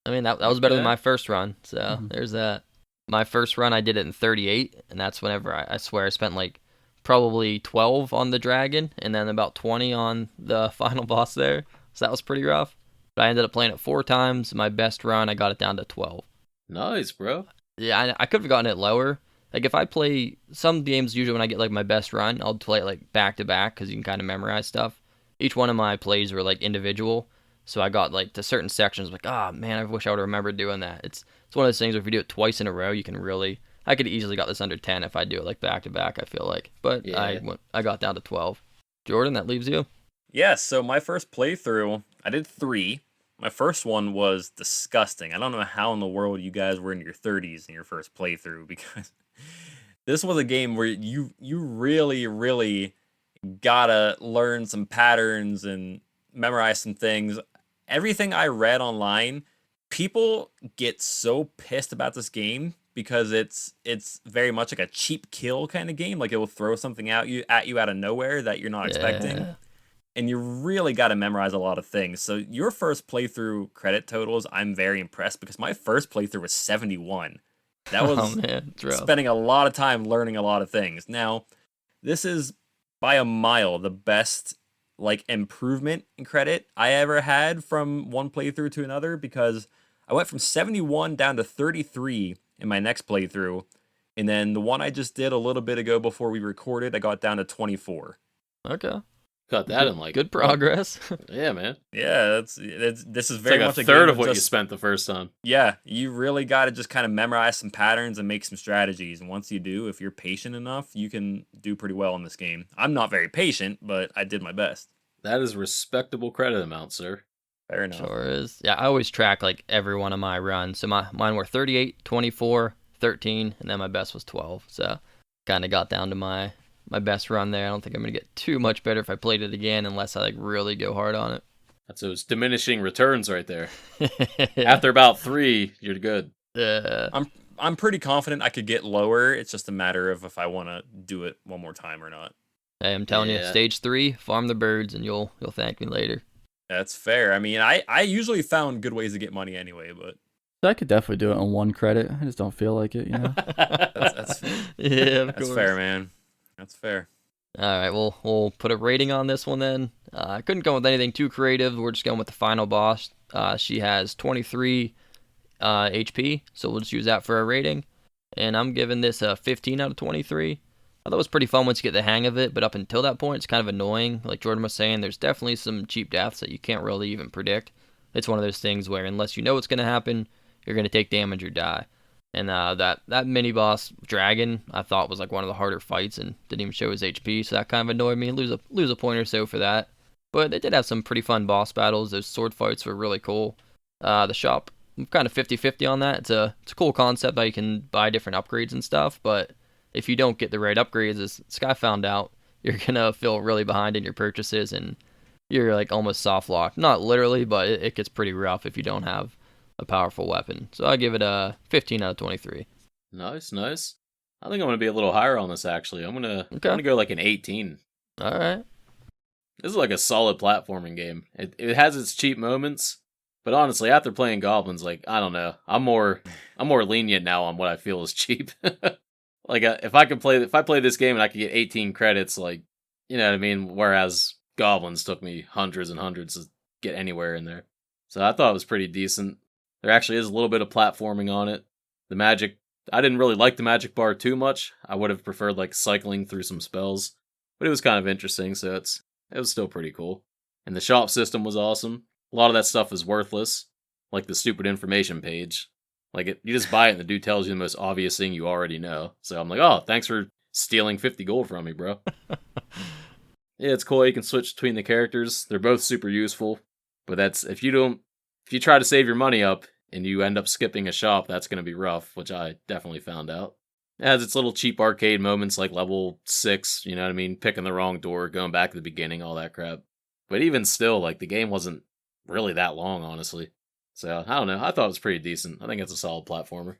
I mean, that was better than my first run, so there's that. My first run, I did it in 38, and that's whenever I swear I spent like probably 12 on the dragon, and then about 20 on the final boss there. So that was pretty rough. But I ended up playing it 4 times. My best run, I got it down to 12. Nice, bro. Yeah, I could have gotten it lower. Like, if I play some games, usually when I get like my best run, I'll play it like back to back because you can kind of memorize stuff. Each one of my plays were like individual. So I got like to certain sections, like, man, I wish I would have remembered doing that. It's one of those things where if you do it twice in a row, you can really. I could easily got this under 10 if I do it like back to back. I feel like, but yeah. I got down to 12. Jordan, that leaves you. Yeah. So my first playthrough, I did 3. My first one was disgusting. I don't know how in the world you guys were in your 30s in your first playthrough, because this was a game where you really, really gotta learn some patterns and memorize some things. Everything I read online, people get so pissed about this game because it's very much like a cheap kill kind of game. Like, it will throw something at you out of nowhere that you're not expecting. And you really got to memorize a lot of things. So your first playthrough credit totals, I'm very impressed, because my first playthrough was 71. That was spending a lot of time learning a lot of things. Now, this is by a mile the best improvement in credit I ever had from one playthrough to another, because I went from 71 down to 33 in my next playthrough, and then the one I just did a little bit ago before we recorded, I got down to 24. Okay. Cut that in like good progress. Yeah, man. Yeah, this is very like much a third game of what you just, spent the first time. Yeah, you really got to just kind of memorize some patterns and make some strategies. And once you do, if you're patient enough, you can do pretty well in this game. I'm not very patient, but I did my best. That is respectable credit amount, sir. Fair enough. Sure is. Yeah, I always track like every one of my runs. So mine were 38, 24, 13, and then my best was 12. So kind of got down to my best run there. I don't think I'm going to get too much better if I played it again unless I like really go hard on it. That's those diminishing returns right there. After about 3, you're good. I'm pretty confident I could get lower. It's just a matter of if I want to do it one more time or not. Hey, I'm telling you, stage 3, farm the birds, and you'll thank me later. That's fair. I mean, I usually found good ways to get money anyway, but I could definitely do it on 1 credit. I just don't feel like it, you know. that's yeah, that's fair, man. That's fair. All right, we'll put a rating on this one then. I couldn't go with anything too creative. We're just going with the final boss. She has 23 HP, so we'll just use that for a rating. And I'm giving this a 15 out of 23. I thought it was pretty fun once you get the hang of it, but up until that point, it's kind of annoying. Like Jordan was saying, there's definitely some cheap deaths that you can't really even predict. It's one of those things where unless you know what's going to happen, you're going to take damage or die. And that mini boss dragon, I thought was like one of the harder fights and didn't even show his HP, so that kind of annoyed me. Lose a point or so for that. But they did have some pretty fun boss battles. Those sword fights were really cool. The shop, I'm kind of 50-50 on that. It's a cool concept that you can buy different upgrades and stuff, but if you don't get the right upgrades, as Sky found out, you're gonna feel really behind in your purchases and you're like almost soft locked. Not literally, but it gets pretty rough if you don't have a powerful weapon. So I give it a 15 out of 23. Nice. I think I'm gonna be a little higher on this actually. I'm gonna go like an 18. All right. This is like a solid platforming game. It has its cheap moments, but honestly, after playing Goblins, like I don't know, I'm more lenient now on what I feel is cheap. Like if I play this game and I could get 18 credits, like you know what I mean. Whereas Goblins took me hundreds and hundreds to get anywhere in there. So I thought it was pretty decent. There actually is a little bit of platforming on it. The magic, I didn't really like the magic bar too much. I would have preferred like cycling through some spells, but it was kind of interesting. So it was still pretty cool. And the shop system was awesome. A lot of that stuff is worthless, like the stupid information page. Like you just buy it and the dude tells you the most obvious thing you already know. So I'm like, oh, thanks for stealing 50 gold from me, bro. Yeah, it's cool. You can switch between the characters. They're both super useful. But that's if you try to save your money up and you end up skipping a shop, that's going to be rough, which I definitely found out. It has its little cheap arcade moments like level 6, you know what I mean? Picking the wrong door, going back to the beginning, all that crap. But even still, like the game wasn't really that long, honestly. So, I don't know. I thought it was pretty decent. I think it's a solid platformer.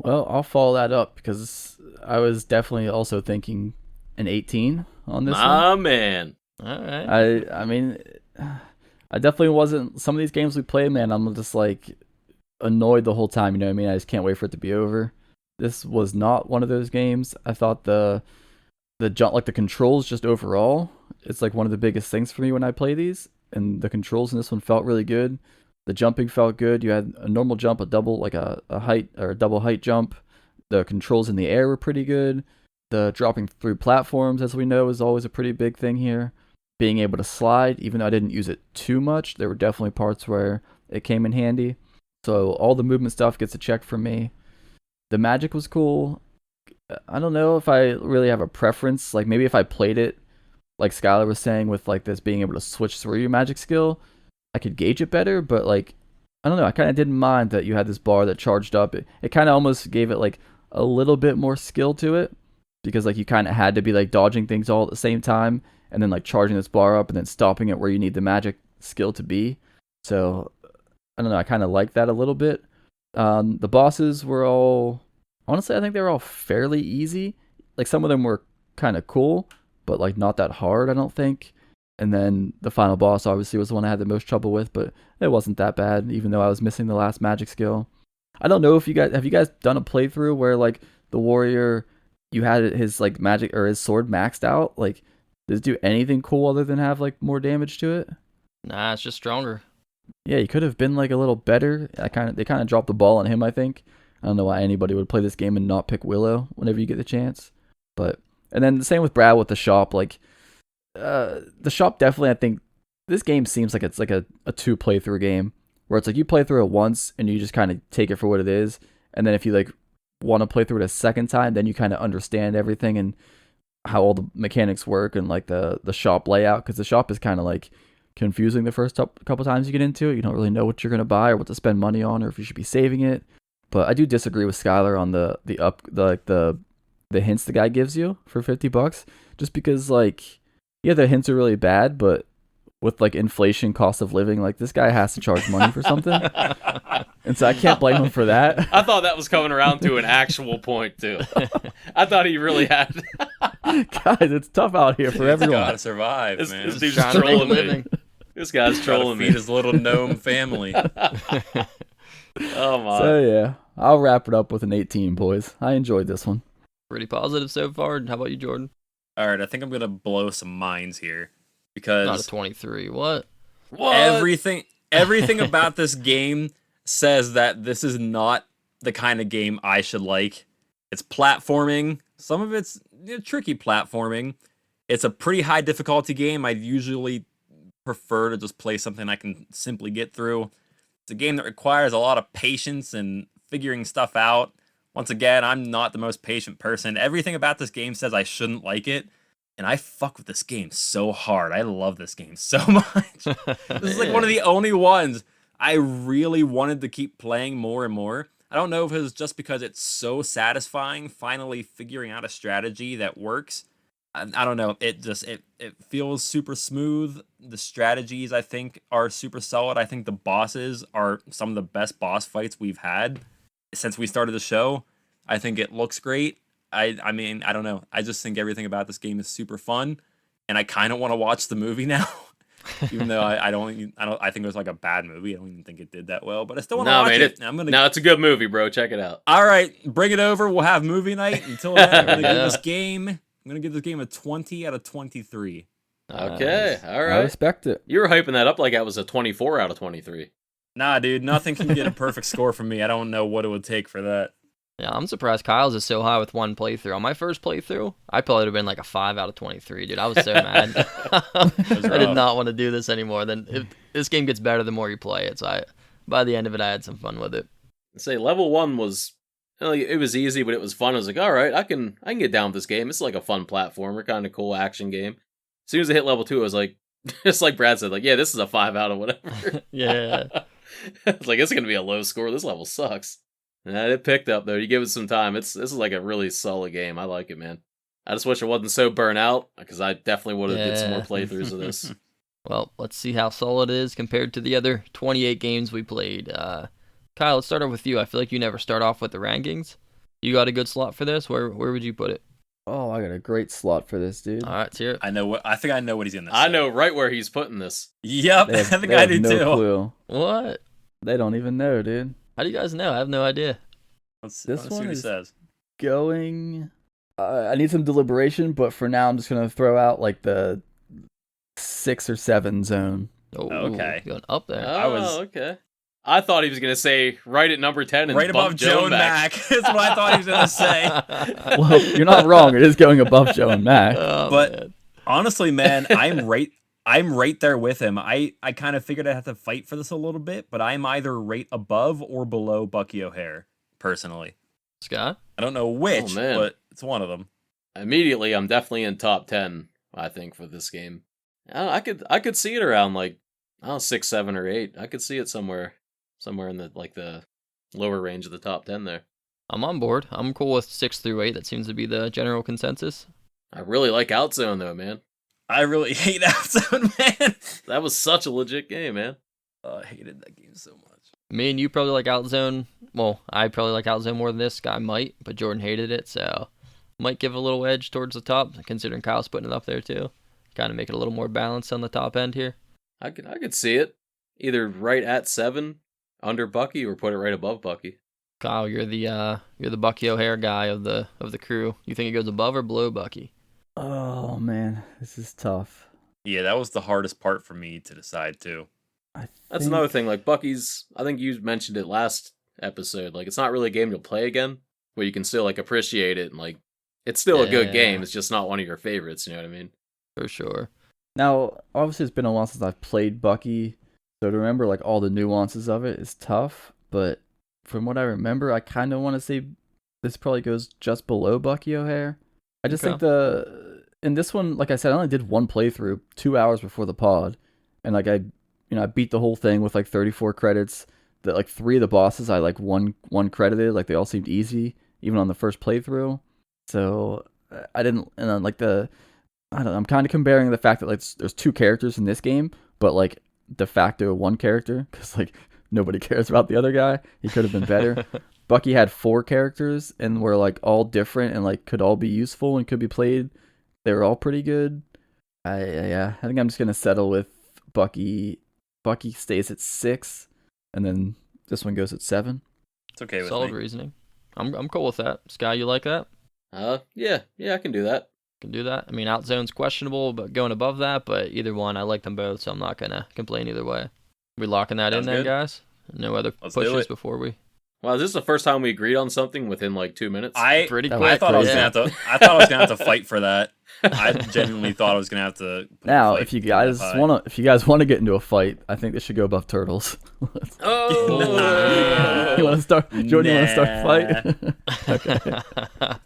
Well, I'll follow that up because I was definitely also thinking an 18 on this one. Man. All right. I mean, I definitely wasn't. Some of these games we play, man, I'm just like annoyed the whole time. You know what I mean? I just can't wait for it to be over. This was not one of those games. I thought the jump, like the controls, just overall, it's like one of the biggest things for me when I play these. And the controls in this one felt really good. The jumping felt good. You had a normal jump, a double, like a height or a double height jump. The controls in the air were pretty good. The dropping through platforms, as we know, is always a pretty big thing here. Being able to slide, even though I didn't use it too much, there were definitely parts where it came in handy. So all the movement stuff gets a check from me. The magic was cool. I don't know if I really have a preference. Like maybe if I played it, like Skylar was saying, with like this being able to switch through your magic skill, I could gauge it better, but like, I don't know, I kind of didn't mind that you had this bar that charged up. It kind of almost gave it like a little bit more skill to it, because like you kind of had to be like dodging things all at the same time, and then like charging this bar up and then stopping it where you need the magic skill to be. So, I don't know, I kind of like that a little bit. The bosses were all, honestly, I think they were all fairly easy. Like some of them were kind of cool, but like not that hard, I don't think. And then the final boss obviously was the one I had the most trouble with, but it wasn't that bad, even though I was missing the last magic skill. I don't know if you guys done a playthrough where like the warrior, you had his like magic or his sword maxed out? Like, does it do anything cool other than have like more damage to it? Nah, it's just stronger. Yeah, he could have been like a little better. They kind of dropped the ball on him, I think. I don't know why anybody would play this game and not pick Willow whenever you get the chance. And then the same with Brad with the shop. Like, The shop definitely, I think this game seems like it's like a 2 playthrough game where it's like you play through it once and you just kind of take it for what it is, and then if you like want to play through it a second time, then you kind of understand everything and how all the mechanics work and like the shop layout, because the shop is kind of like confusing the first couple times you get into it. You don't really know what you're gonna buy or what to spend money on or if you should be saving it. But I do disagree with Skylar on the hints the guy gives you for $50, just because like yeah, the hints are really bad, but with like inflation, cost of living, like this guy has to charge money for something, and so I can't blame him for that. I thought that was coming around to an actual point too. I thought he really had. Guys, it's tough out here for everyone. Gotta survive, man. This dude's trolling me. This guy's trolling me. Feed his little gnome family. Oh my. So yeah, I'll wrap it up with an 18, boys. I enjoyed this one. Pretty positive so far. How about you, Jordan? All right, I think I'm gonna blow some minds here because Not a 23. What? everything about this game says that this is not the kind of game I should like. It's platforming. Some of it's tricky platforming. It's a pretty high difficulty game. I'd usually prefer to just play something I can simply get through. It's a game that requires a lot of patience and figuring stuff out. Once again, I'm not the most patient person. Everything about this game says I shouldn't like it, and I fuck with this game so hard. I love this game so much. This is like one of the only ones I really wanted to keep playing more and more. I don't know if it was just because it's so satisfying finally figuring out a strategy that works. I don't know. It feels super smooth. The strategies, I think, are super solid. I think the bosses are some of the best boss fights we've had since we started the show. I think it looks great. I mean, I don't know. I just think everything about this game is super fun, and I kind of want to watch the movie now. Even though I think it was like a bad movie. I don't even think it did that well, but I still want to watch it. No, it's a good movie, bro. Check it out. All right, bring it over. We'll have movie night. Until then, I'm gonna give this game a 20 out of 23. Okay, all right. I respect it. You were hyping that up like that was a 24 out of 23. Nah, dude, nothing can get a perfect score from me. I don't know what it would take for that. Yeah, I'm surprised Kyle's is so high with one playthrough. On my first playthrough, I probably would have been like a 5 out of 23, dude. I was so mad. I did not want to do this anymore. Then this game gets better the more you play it. So by the end of it, I had some fun with it. Say level 1 was, it was easy, but it was fun. I was like, all right, I can get down with this game. It's like a fun platformer, kind of cool action game. As soon as I hit level 2, I was like, just like Brad said, like, yeah, this is a 5 out of whatever. Yeah. It's like, it's gonna be a low score. This level sucks. And it picked up though. You give it some time. This is like a really solid game. I like it, man. I just wish it wasn't so burnt out, because I definitely would have did some more playthroughs of this. Well, let's see how solid it is compared to the other 28 games we played. Kyle, let's start off with you. I feel like you never start off with the rankings. You got a good slot for this? Where would you put it? Oh, I got a great slot for this, dude. All right, let's hear it. I think I know what he's gonna say. I know right where he's putting this. Yep, I think I do no too. Clue. What? They don't even know, dude. How do you guys know? I have no idea. Let's see This what one he is says. going. I need some deliberation, but for now, I'm just gonna throw out like the 6 or 7 zone. Oh, Okay. Going up there. Okay. I thought he was gonna say right at number 10 and Right above Joe and Mac. That's what I thought he was gonna say. Well, you're not wrong. It is going above Joe and Mac. Oh, But man. honestly, man, I'm right there with him. I kind of figured I'd have to fight for this a little bit, but I'm either right above or below Bucky O'Hare, personally. Scott? I don't know which, man. but it's one of them. Immediately, I'm definitely in top 10, I think, for this game. I could see it around like, I don't know, 6, 7, or 8. I could see it somewhere in the lower range of the top 10 there. I'm on board. I'm cool with 6 through 8. That seems to be the general consensus. I really like Outzone though, man. I really hate Outzone, man. That was such a legit game, man. I hated that game so much. Me and you probably like Outzone. Well, I probably like Outzone more than this guy might, but Jordan hated it, so might give a little edge towards the top, considering Kyle's putting it up there too. Kind of make it a little more balanced on the top end here. I could see it. Either right at 7, under Bucky, or put it right above Bucky. Kyle, you're the Bucky O'Hare guy of the crew. You think it goes above or below Bucky? Oh man, this is tough. Yeah, that was the hardest part for me to decide too. That's another thing. Like Bucky's, I think you mentioned it last episode. Like, it's not really a game you'll play again, but you can still like appreciate it, and like it's still a good game. It's just not one of your favorites. You know what I mean? For sure. Now, obviously, it's been a while since I've played Bucky, so to remember like all the nuances of it is tough. But from what I remember, I kind of want to say this probably goes just below Bucky O'Hare. I just think in this one, like I said, I only did one playthrough 2 hours before the pod, and like I beat the whole thing with like 34 credits. That like 3 of the bosses I like one credited, like they all seemed easy even on the first playthrough. So I didn't, and then like I don't know, I'm kind of comparing the fact that like there's 2 characters in this game, but like de facto 1 character because like nobody cares about the other guy. He could have been better. Bucky had 4 characters and were like all different and like could all be useful and could be played. They were all pretty good. I think I'm just gonna settle with Bucky. Bucky stays at 6, and then this one goes at 7. It's okay with Solid me. reasoning. I'm cool with that. Sky, you like that? Yeah, I can do that. Can do that. I mean, Outzone's questionable, but going above that. But either one, I like them both, so I'm not gonna complain either way. We locking that in there, guys? No other pushes before we. Wow, is this the first time we agreed on something within like 2 minutes? Pretty quick. I thought I was gonna have to. I thought I was gonna have to fight for that. I genuinely thought I was gonna have to. Now, if you guys wanna get into a fight, I think this should go above Turtles. You want to start, Jordan? You want to start a fight? Okay.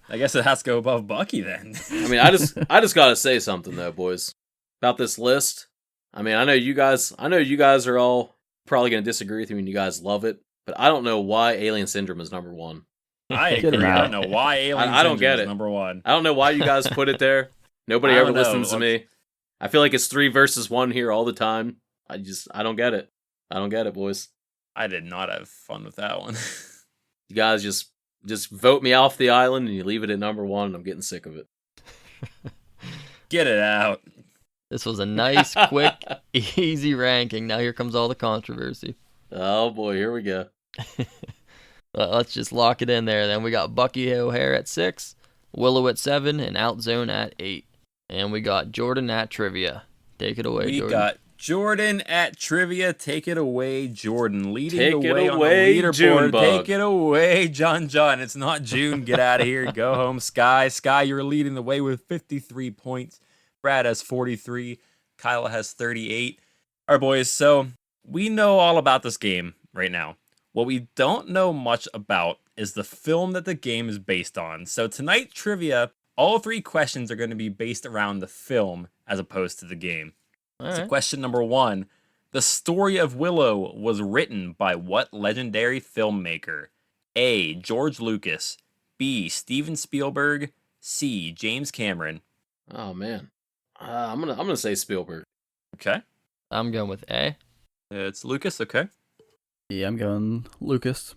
I guess it has to go above Bucky then. I mean, I just gotta say something though, boys, about this list. I mean, I know you guys are all probably gonna disagree with me, and you guys love it, but I don't know why Alien Syndrome is number 1. I agree. I don't know why Alien I don't get is it. number 1. I don't know why you guys put it there. Nobody ever listens to me. I feel like it's 3 versus 1 here all the time. I don't get it. I don't get it, boys. I did not have fun with that one. You guys just vote me off the island and you leave it at number 1, and I'm getting sick of it. Get it out. This was a nice, quick, easy ranking. Now here comes all the controversy. Oh boy, here we go. Let's just lock it in there. Then we got Bucky O'Hare at 6, Willow at 7, and Outzone at 8. And we got Jordan at Trivia. Take it away, Jordan. We got Jordan at Trivia. Take it away, Jordan. Leading the way on the leaderboard. Junebug. Take it away, John. It's not June. Get out of here. Go home, Sky. Sky, you're leading the way with 53 points. Brad has 43. Kyle has 38. All right, boys. So we know all about this game right now. What we don't know much about is the film that the game is based on. So tonight, trivia, all 3 questions are going to be based around the film as opposed to the game. So question number 1. The story of Willow was written by what legendary filmmaker? A. George Lucas. B. Steven Spielberg. C. James Cameron. Oh man, I'm gonna say Spielberg. Okay. I'm going with A. It's Lucas. Okay. Yeah, I'm going Lucas.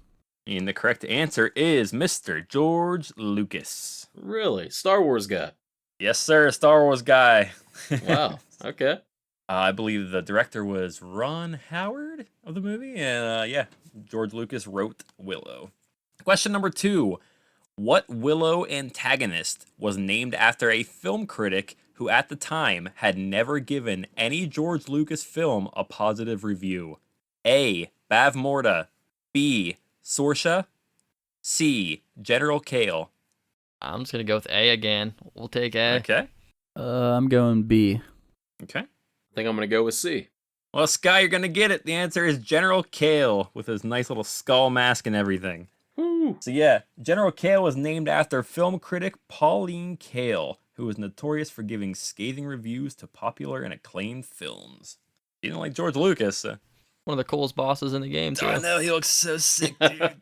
And the correct answer is Mr. George Lucas. Really? Star Wars guy? Yes, sir. Star Wars guy. Wow. Okay. I believe the director was Ron Howard of the movie. And George Lucas wrote Willow. Question number 2. What Willow antagonist was named after a film critic who at the time had never given any George Lucas film a positive review? A. Bavmorda. B. Sorsha. C. General Kale. I'm just going to go with A again. We'll take A. Okay. I'm going B. Okay. I think I'm gonna go with C. Well, Sky, you're going to get it. The answer is General Kale with his nice little skull mask and everything. Woo. So yeah, General Kale was named after film critic Pauline Kael, who was notorious for giving scathing reviews to popular and acclaimed films. He didn't like George Lucas. One of the coolest bosses in the game, too. I know, he looks so sick, dude.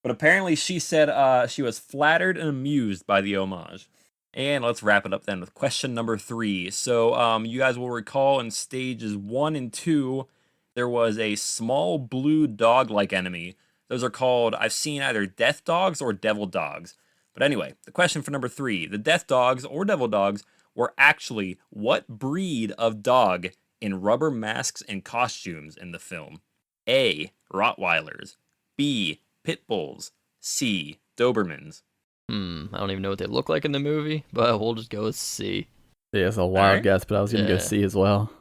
But apparently she said she was flattered and amused by the homage. And let's wrap it up then with question number 3. So you guys will recall in stages 1 and 2, there was a small blue dog-like enemy. Those are called, I've seen either death dogs or devil dogs. But anyway, the question for number 3. The death dogs or devil dogs were actually what breed of dog in rubber masks and costumes in the film? A. Rottweilers. B. Pit bulls. C. Dobermans. I don't even know what they look like in the movie, but we'll just go with C. Yeah, it's a wild guess, but I was going to go C as well.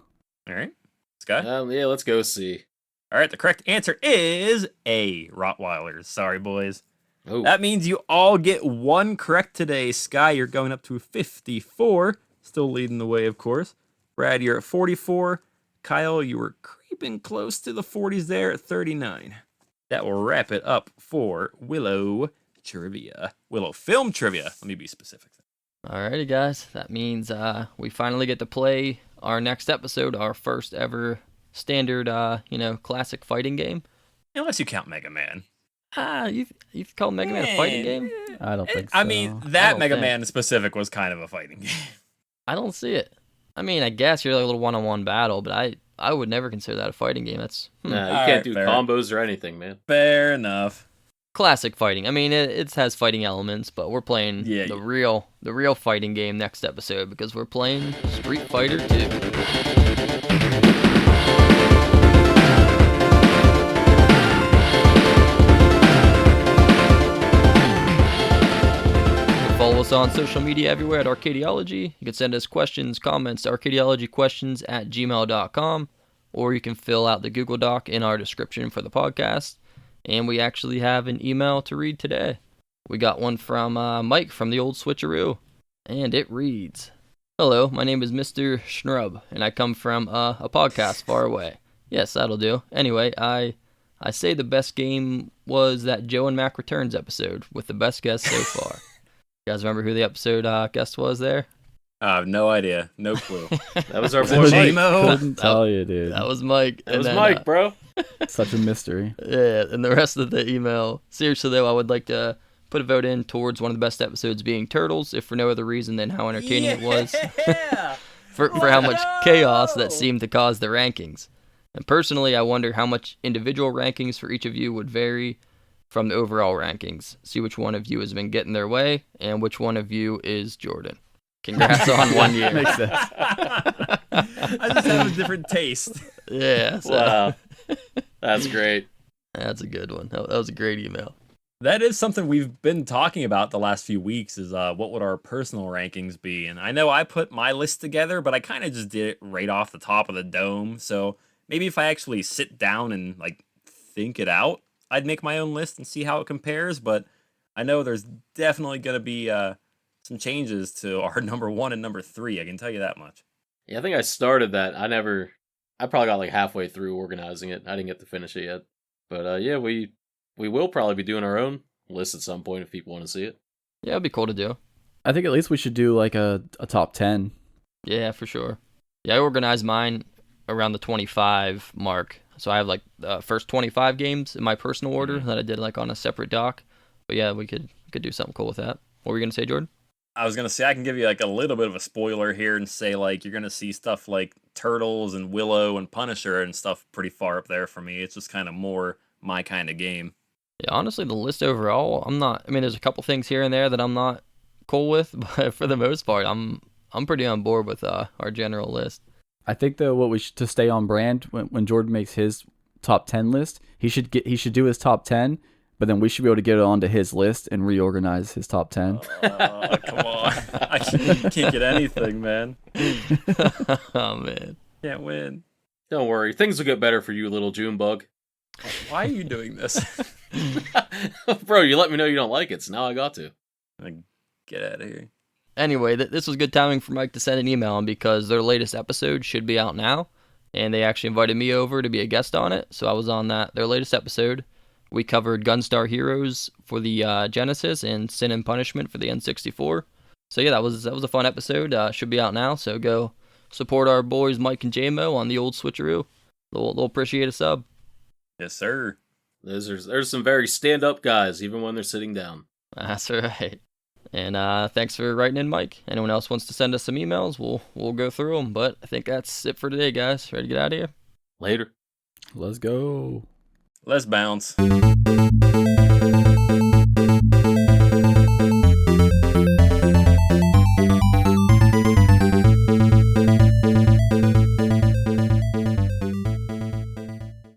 All right. Sky? Yeah, let's go C. All right, the correct answer is A. Rottweilers. Sorry, boys. Ooh. That means you all get 1 correct today. Sky, you're going up to 54. Still leading the way, of course. Brad, you're at 44. Kyle, you were creeping close to the 40s there at 39. That will wrap it up for Willow Trivia. Willow Film Trivia. Let me be specific. Alrighty, guys. That means we finally get to play our next episode, our first ever standard, classic fighting game. Unless you count Mega Man. You call Mega Man a fighting game? I don't think so. I mean, that Mega Man specific was kind of a fighting game. I don't see it. I mean, I guess you're like a little one-on-one battle, but I would never consider that a fighting game. That's Nah, you can't do combos or anything, man. Fair enough. Classic fighting. I mean, it has fighting elements, but we're playing the real fighting game next episode because we're playing Street Fighter 2. Follow us on social media everywhere at Arcadiology. You can send us questions, comments to arcadiologyquestions@gmail.com, or you can fill out the Google Doc in our description for the podcast. And we actually have an email to read today. We got one from Mike from the Old Switcheroo, and it reads, "Hello, my name is Mr. Schnrub, and I come from a podcast far away." Yes, that'll do. Anyway, I say the best game was that Joe and Mac Returns episode, with the best guest so far. You guys remember who the episode guest was there? I have no idea. No clue. That was our boy Mike. Couldn't tell you, dude. That was Mike. That was Mike, bro. Such a mystery. Yeah, and the rest of the email. Seriously, though, I would like to put a vote in towards one of the best episodes being Turtles, if for no other reason than how entertaining it was. for how much chaos that seemed to cause the rankings. And personally, I wonder how much individual rankings for each of you would vary from the overall rankings. See which one of you has been getting their way, and which one of you is Jordan. Congrats on 1 year. Makes sense. I just have a different taste. Yeah. So. Wow. That's great. That's a good one. That was a great email. That is something we've been talking about the last few weeks is what would our personal rankings be? And I know I put my list together, but I kind of just did it right off the top of the dome. So maybe if I actually sit down and think it out, I'd make my own list and see how it compares, but I know there's definitely going to be some changes to our number 1 and number 3. I can tell you that much. Yeah, I think I started that. I probably got halfway through organizing it. I didn't get to finish it yet. But yeah, we will probably be doing our own list at some point if people want to see it. Yeah, it'd be cool to do. I think at least we should do a top 10. Yeah, for sure. Yeah, I organized mine around the 25 mark. So I have the first 25 games in my personal order that I did on a separate doc. But yeah, we could do something cool with that. What were you going to say, Jordan? I was going to say I can give you a little bit of a spoiler here and say you're going to see stuff like Turtles and Willow and Punisher and stuff pretty far up there for me. It's just kind of more my kind of game. Yeah, honestly, the list overall, there's a couple things here and there that I'm not cool with, but for the most part, I'm pretty on board with our general list. I think though to stay on brand when Jordan makes his top 10 list, he should do his top 10, but then we should be able to get it onto his list and reorganize his top 10. Oh, come on. I can't get anything, man. Oh man. Can't win. Don't worry, things will get better for you, little June bug. Why are you doing this? Bro, you let me know you don't like it, so now I got to. Get out of here. Anyway, this was good timing for Mike to send an email on because their latest episode should be out now, and they actually invited me over to be a guest on it, so I was on their latest episode. We covered Gunstar Heroes for the Genesis and Sin and Punishment for the N64. So yeah, that was a fun episode. Should be out now, so go support our boys Mike and JMO on the Old Switcheroo. They'll appreciate a sub. Yes, sir. There's some very stand-up guys, even when they're sitting down. That's right. And thanks for writing in, Mike. Anyone else wants to send us some emails, we'll go through them. But I think that's it for today, guys. Ready to get out of here? Later. Let's go. Let's bounce.